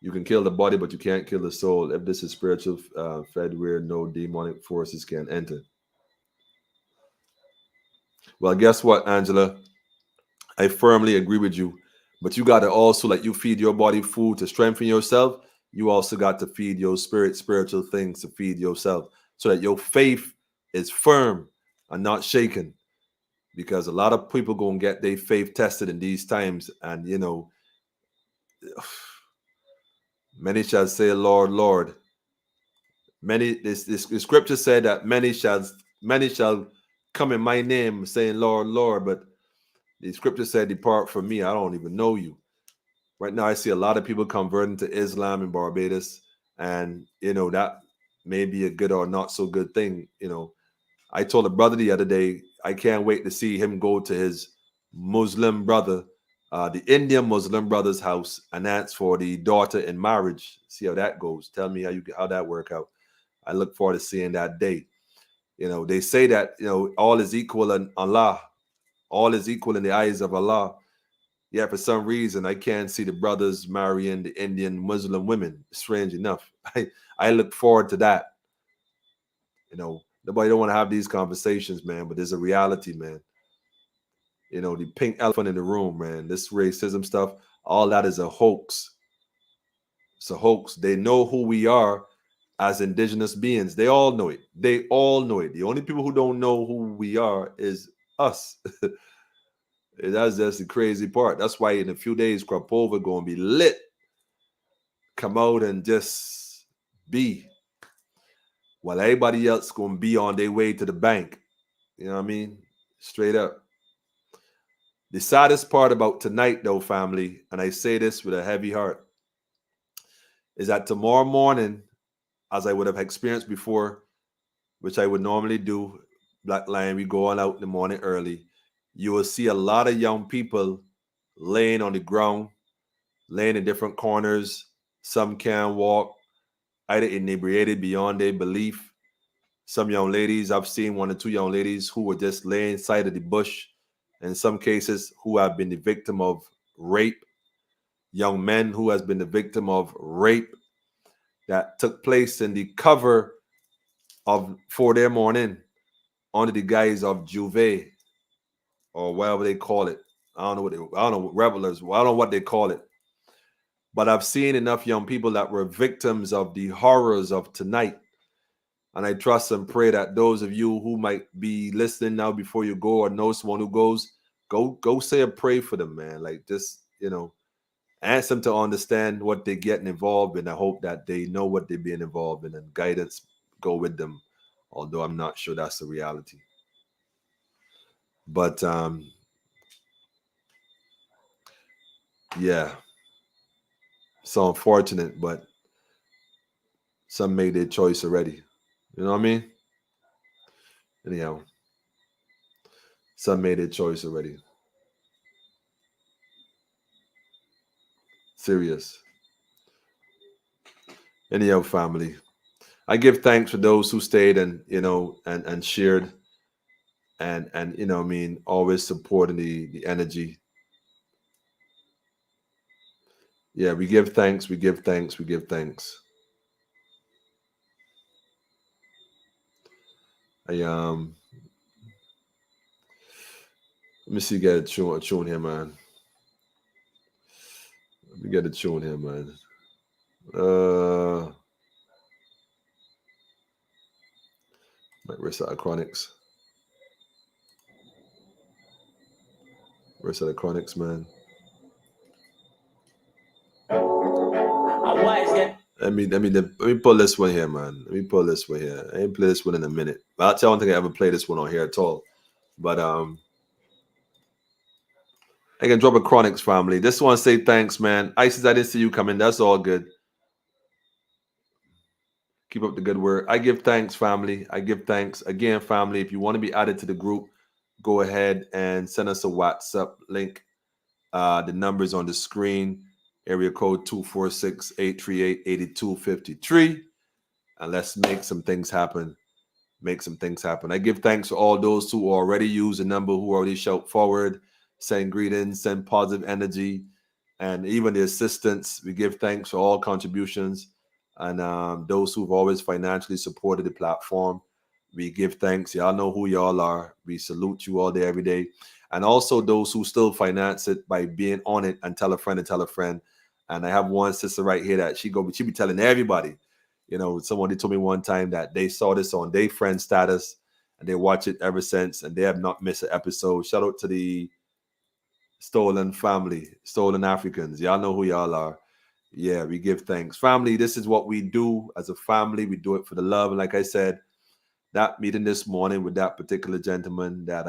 You can kill the body, but you can't kill the soul. If this is spiritual fed where no demonic forces can enter. Well, guess what, Angela? I firmly agree with you. But you got to also, like you feed your body food to strengthen yourself, you also got to feed your spirit spiritual things to feed yourself so that your faith is firm and not shaken. Because a lot of people going to get their faith tested in these times. And, you know, many shall say, Lord, Lord. Many, this scripture said that many shall come in my name saying, Lord, Lord, but the scripture said, depart from me. I don't even know you. Right now, I see a lot of people converting to Islam in Barbados. And, that may be a good or not so good thing. I told a brother the other day, I can't wait to see him go to his Muslim brother, the Indian Muslim brother's house, and ask for the daughter in marriage. See how that goes. Tell me how that work out. I look forward to seeing that day. They say that, all is equal in Allah. All is equal in the eyes of Allah. Yeah, for some reason, I can't see the brothers marrying the Indian Muslim women. Strange enough. I look forward to that. Nobody don't want to have these conversations, man, but there's a reality, man. The pink elephant in the room, man, this racism stuff, all that is a hoax. It's a hoax. They know who we are as indigenous beings. They all know it. They all know it. The only people who don't know who we are is us. That's the crazy part. That's why in a few days, Kropova going to be lit. Come out and just be. While everybody else going to be on their way to the bank. You know what I mean? Straight up. The saddest part about tonight, though, family, and I say this with a heavy heart, is that tomorrow morning, as I would have experienced before, which I would normally do, Black Lion, we go on out in the morning early, you will see a lot of young people laying on the ground, laying in different corners. Some can't walk, either inebriated beyond their belief. Some young ladies, I've seen 1 or 2 young ladies who were just laying side of the bush. In some cases, who have been the victim of rape. Young men who has been the victim of rape that took place in the cover of 4 Day Morning under the guise of Juve or whatever they call it. I don't know revelers. I don't know what they call it. But I've seen enough young people that were victims of the horrors of tonight. And I trust and pray that those of you who might be listening now before you go or know someone who goes, go say a prayer for them, man. Like just, ask them to understand what they're getting involved in. I hope that they know what they're being involved in and guidance go with them. Although I'm not sure that's the reality. But yeah. So unfortunate, but some made their choice already. You know what I mean? Anyhow, some made their choice already. Serious. Anyhow, family, I give thanks for those who stayed and and shared and always supporting the energy. Yeah, we give thanks, we give thanks, we give thanks. Let me see, get a tune here, man. Let me get a tune here, man. Where's the Chronics? Where's the Chronics, man? Let me pull this one here, man. Let me pull this one here. I ain't play this one in a minute. But I don't think I ever play this one on here at all. But I can drop a Chronics, family. Just want to say thanks, man. Isis, I didn't see you coming. That's all good. Keep up the good work. I give thanks, family. I give thanks. Again, family, if you want to be added to the group, go ahead and send us a WhatsApp link. The number's on the screen. Area code 246-838-8253. And let's make some things happen. Make some things happen. I give thanks to all those who already use the number, who already shout forward, send greetings, send positive energy, and even the assistants. We give thanks for all contributions. And those who've always financially supported the platform, we give thanks. Y'all know who y'all are. We salute you all day, every day. And also those who still finance it by being on it and tell a friend and tell a friend. And I have one sister right here that she be telling everybody. Somebody told me one time that they saw this on their friend status and they watch it ever since and they have not missed an episode. Shout out to the Stolen family, Stolen Africans. Y'all know who y'all are. Yeah, we give thanks. Family, this is what we do as a family. We do it for the love. And like I said, that meeting this morning with that particular gentleman that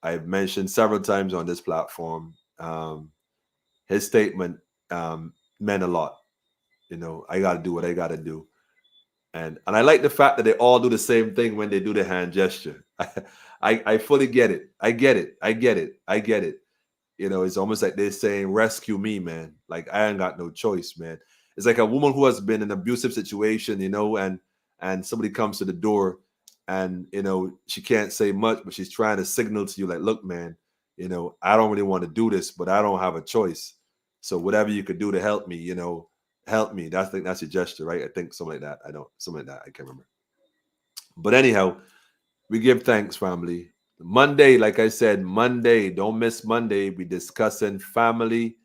I've mentioned several times on this platform, his statement meant a lot. You know, I got to do what I got to do. And I like the fact that they all do the same thing when they do the hand gesture. I fully get it. I get it. You know, it's almost like they're saying, rescue me, man. Like, I ain't got no choice, man. It's like a woman who has been in an abusive situation, you know, and somebody comes to the door and, you know, she can't say much, but she's trying to signal to you like, look, man, you know, I don't really want to do this, but I don't have a choice. So whatever you could do to help me, you know, help me. That's your gesture, right? I think something like that. Something like that. I can't remember. But anyhow, we give thanks, family. Monday, like I said, Monday, don't miss Monday. We discussing family,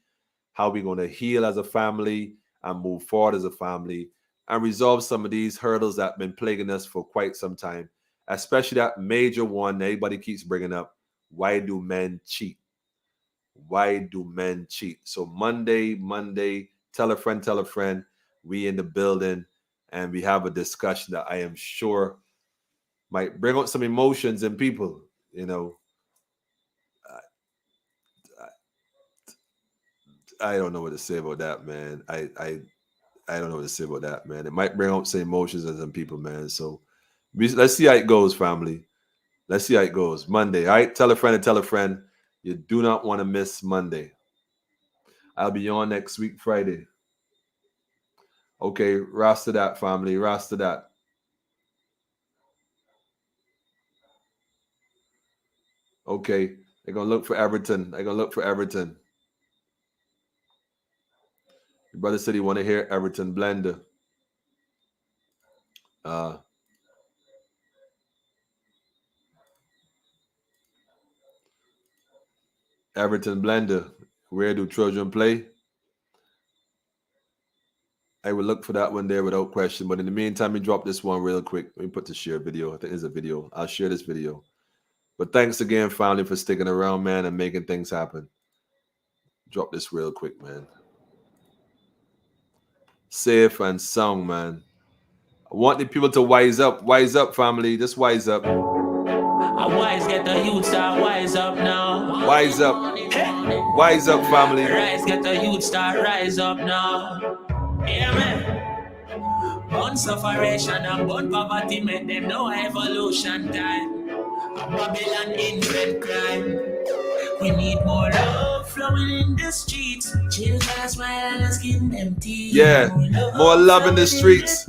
how we're going to heal as a family and move forward as a family and resolve some of these hurdles that have been plaguing us for quite some time, especially that major one that everybody keeps bringing up. Why do men cheat? Why do men cheat? So Monday, tell a friend, we in the building, and we have a discussion that I am sure might bring out some emotions in people. You know, I don't know what to say about that, man. I don't know what to say about that, man. It might bring out some emotions in some people, man. So let's see how it goes, family. Let's see how it goes. Monday, all right? Tell a friend. You do not want to miss Monday. I'll be on next week, Friday. Okay, roster that, family. Roster that. Okay, they're going to look for Everton. Your brother said he want to hear Everton Blender. Everton Blender. Where do children play? I will look for that one there without question. But in the meantime, we drop this one real quick. Let me put the share video. I think there's a video. I'll share this video. But thanks again, family, for sticking around, man, and making things happen. Drop this real quick, man. Safe and sound, man. I want the people to wise up. Wise up, family. Just wise up. Wise, get the youth start wise up now. Wise up. Wise up, family. Rise, get the youth start rise up now. Yeah, man. Born sufferation and born poverty make them no evolution time. Babylon invent crime. We need more love flowing in the streets. Children smile and skin them teeth. Yeah, more love in the streets.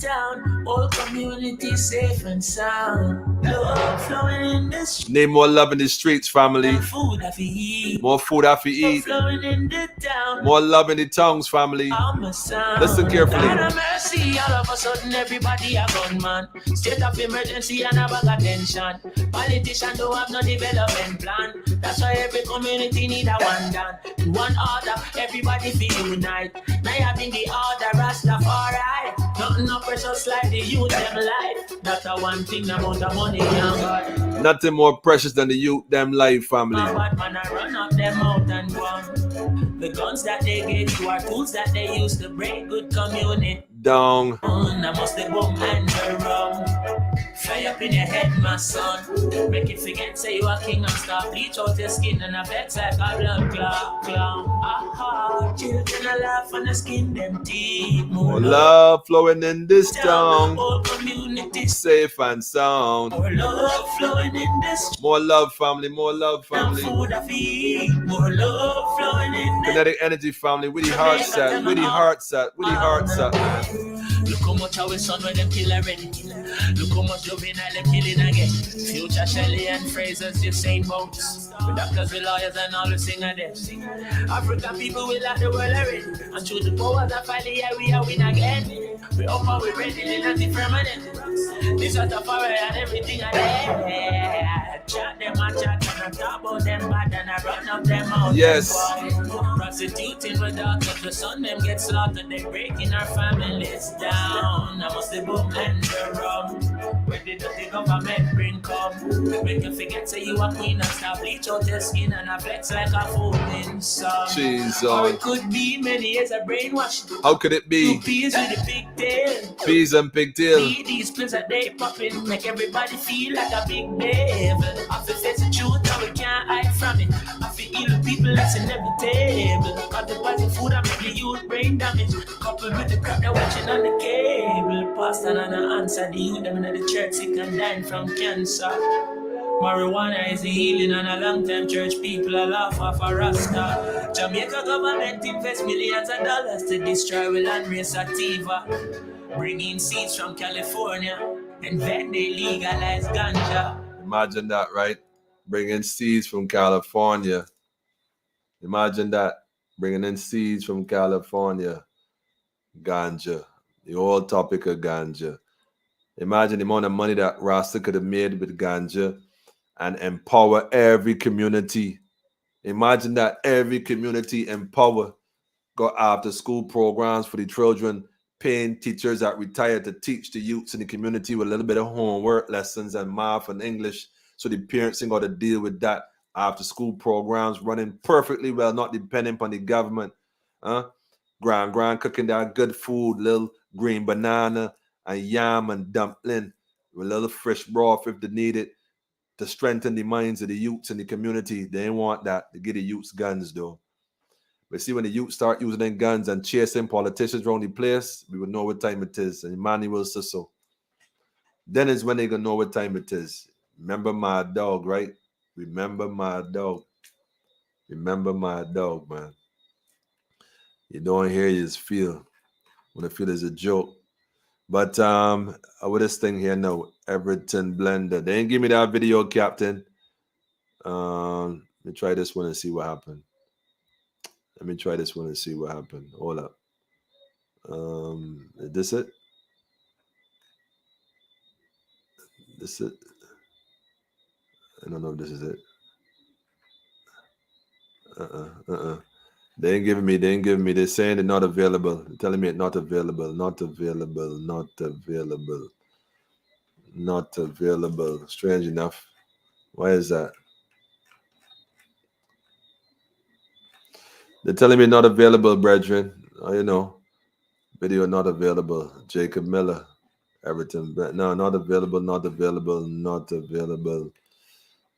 All community safe and sound. Love flowing in the streets. Need more love in the streets, family. More food I eat. More food I eat. Flowing in the town. More love in the tongues, family. Listen carefully. God of mercy, all of a sudden everybody a gunman. State of emergency and a bag of attention. Politicians don't have no development plan. That's why every community need a one done. One order, everybody feel unite. Now you bring the order, Rastafari. Nothing no precious like the youth them life. That's a one thing about the money young God. Nothing more precious than the youth them life, family. Bad man I run up them out and one. The guns that they get you are tools that they use to break good community. Down. I must have bomb and rum. Fly up in your head, my son. Make it forget, say you a king and stop. Bleach out your skin and a vex like a blood clown. Aha, children a laugh and the skin them teeth. More love flowing in this town. Whole community safe and sound. More love flowing in this. More love, family. More love, family. Food I feed. More love flowing in this. Kinetic energy, family. With the heart set. With the heart set. With the heart set. Look how much our son when them kill already. Look how much juvenile them killing again. Future Shelley and Fraser's just same boats. With doctors, with lawyers and all the sing of them. African people will like the world already. And through the powers of fight, yeah, we are win again. We up and we ready, they not the permanent. This was the power and everything I did. Chat them and chat and I talk about them bad and I run up them out. Yes. Prostituting with daughters, the son them get slaughtered. They breaking our families down. I must have boom and the rum. Where the dirty government bring come. Make you forget say you a queen and stop bleach out your skin and a flex like a foaming sun. Jeez, Or it could be many years of brainwash. how could it be? Two peas with a big tail. Peas and pigtail. See these pills that they popping, make everybody feel like a big devil. I feel face the truth, now we can't hide from it. I feel ill people that's in every table. Cause the poison food that make the youth brain damage. Coupled with the crap they're watching on the cable. Pastor and the answer, the youth them in the church sick and dying from cancer. Marijuana is a healing and a long time church people are laugh off a rasta. Jamaica government invest millions of dollars to destroy will and race sativa. Bring in seeds from California and then they legalize ganja. Imagine that, right? Bringing seeds from California. Imagine that. Bringing in seeds from California. Ganja. The whole topic of ganja. Imagine the amount of money that Rasta could have made with ganja and empower every community. Imagine that every community empower. Got after school programs for the children, paying teachers that retired to teach the youths in the community with a little bit of homework lessons and math and English. So the parents ain't got to deal with that. After school programs running perfectly well, not depending upon the government. Grand cooking that good food, little green banana and yam and dumpling with a little fresh broth if they need it to strengthen the minds of the youths in the community. They ain't want that. They give the youths guns though. But see, when the youth start using them guns and chasing politicians around the place, we will know what time it is. And Emmanuel says so. Then is when they gonna know what time it is. Remember my dog, right? Remember my dog. Remember my dog, man. You don't hear, you just feel. When I feel it's a joke. But with this thing here now, Everton Blender. They ain't give me that video, Captain. Let me try this one and see what happened. Let me try this one and see what happened. Hold up. Is this it? This it? I don't know if this is it. They ain't giving me. They're saying they're not available. They're telling me it's not available. Not available. Not available. Not available. Strange enough. Why is that? They're telling me not available, brethren. Oh, you know, video not available. Jacob Miller, Everton. No, not available. Not available. Not available.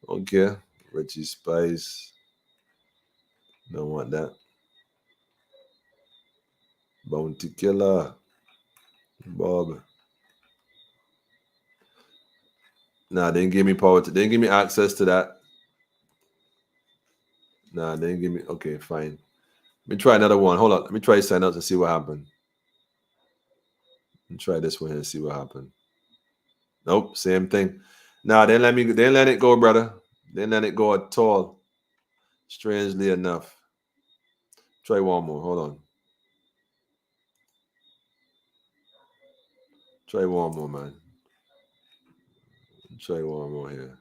Okay, Richie Spice. Don't want that. Bounty Killer. Bob. Nah, they didn't give me power to. They didn't give me access to that. Nah, they didn't give me. Okay, fine. Let me try another one. Hold on. Let me try sign up and see what happened. Let me try this one here and see what happened. Nope, same thing. Nah, they didn't let it go, brother. They didn't let it go at all. Strangely enough. Try one more. Hold on. Try one more, man. Try one more here.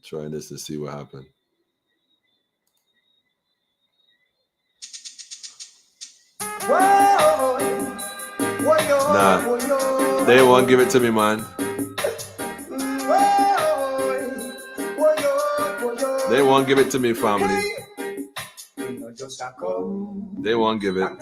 Try this to see what happened. Nah, they won't give it to me, man. They won't give it to me, family. They won't give it.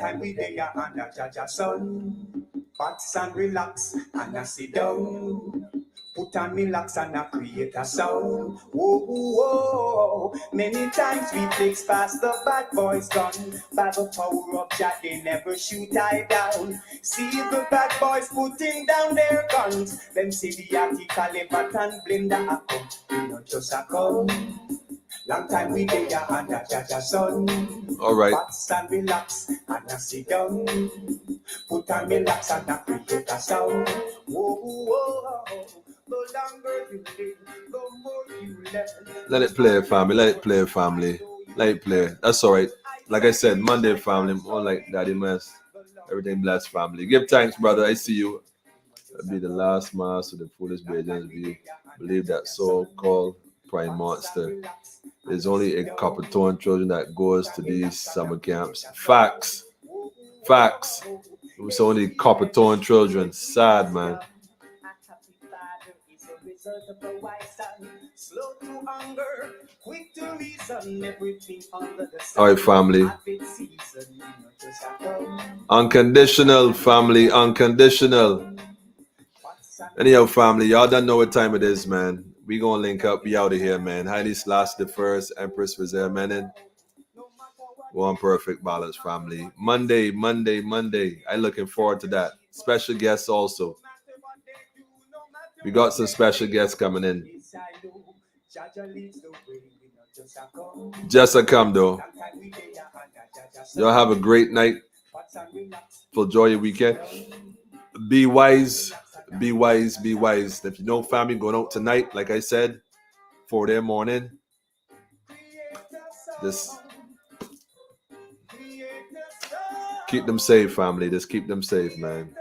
Bats and relax and I sit down. Put on me locks and I create a sound. Whoa, whoa. Many times we fix past the bad boys gun. By the power of Jah, they never shoot I down. See the bad boys putting down their guns. Them see the article but and blender a come. You know just a come. Long time we dey under Jah sun. All right. Bats and relax and I sit down. Put on me locks and I create a sound. Whoa, whoa. The longer you live, the more you learn. Let it play, family. Let it play, family. Let it play. That's all right. Like I said, Monday, family. More like Daddy Mess. Everything blessed, family. Give thanks, brother. I see you. That'll be the last mass of the foolish Bajan's view. Believe that so-called prime monster There's only a couple torn children that goes to these summer camps. Facts. Facts. It's only a couple torn children. Sad, man. All right, family. Unconditional, family. Unconditional. Anyhow, family, y'all don't know what time it is, man. We gonna link up. We out of here, man. Haile Selassie I, Empress Reserve Menin. One perfect balance, family. Monday. I looking forward to that. Special guests also. We got some special guests coming in. Just a come though. Y'all have a great night. Enjoy your weekend. Be wise. Be wise. Be wise. If you know family going out tonight, like I said, 4 their morning. Just keep them safe, family. Just keep them safe, man.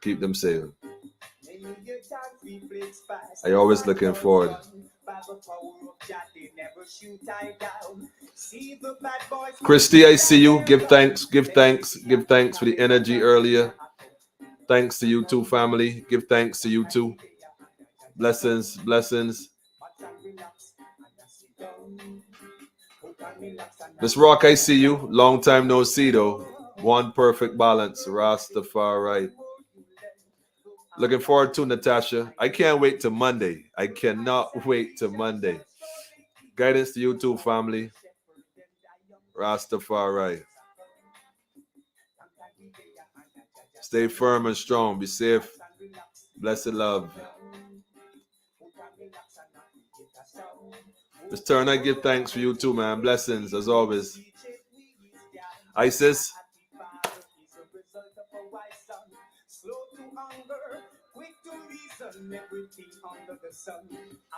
Keep them safe. I always looking forward. Christy, I see you. Give thanks. Give thanks. Give thanks for the energy earlier. Thanks to you too, family. Give thanks to you too. Blessings, blessings. Miss Rock, I see you. Long time no see though. One perfect balance. Rastafari. Looking forward to Natasha. I can't wait till Monday. I cannot wait till Monday. Guidance to you too, family. Rastafari. Stay firm and strong. Be safe. Blessed love. Miss Turner, I give thanks for you too, man. Blessings as always. Isis.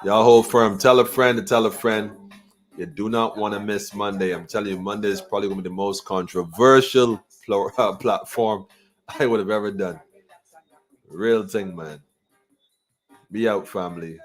Y'all hold firm. Tell a friend to tell a friend. You do not want to miss Monday. I'm telling you, Monday is probably going to be the most controversial platform I would have ever done. Real thing, man. Be out, family.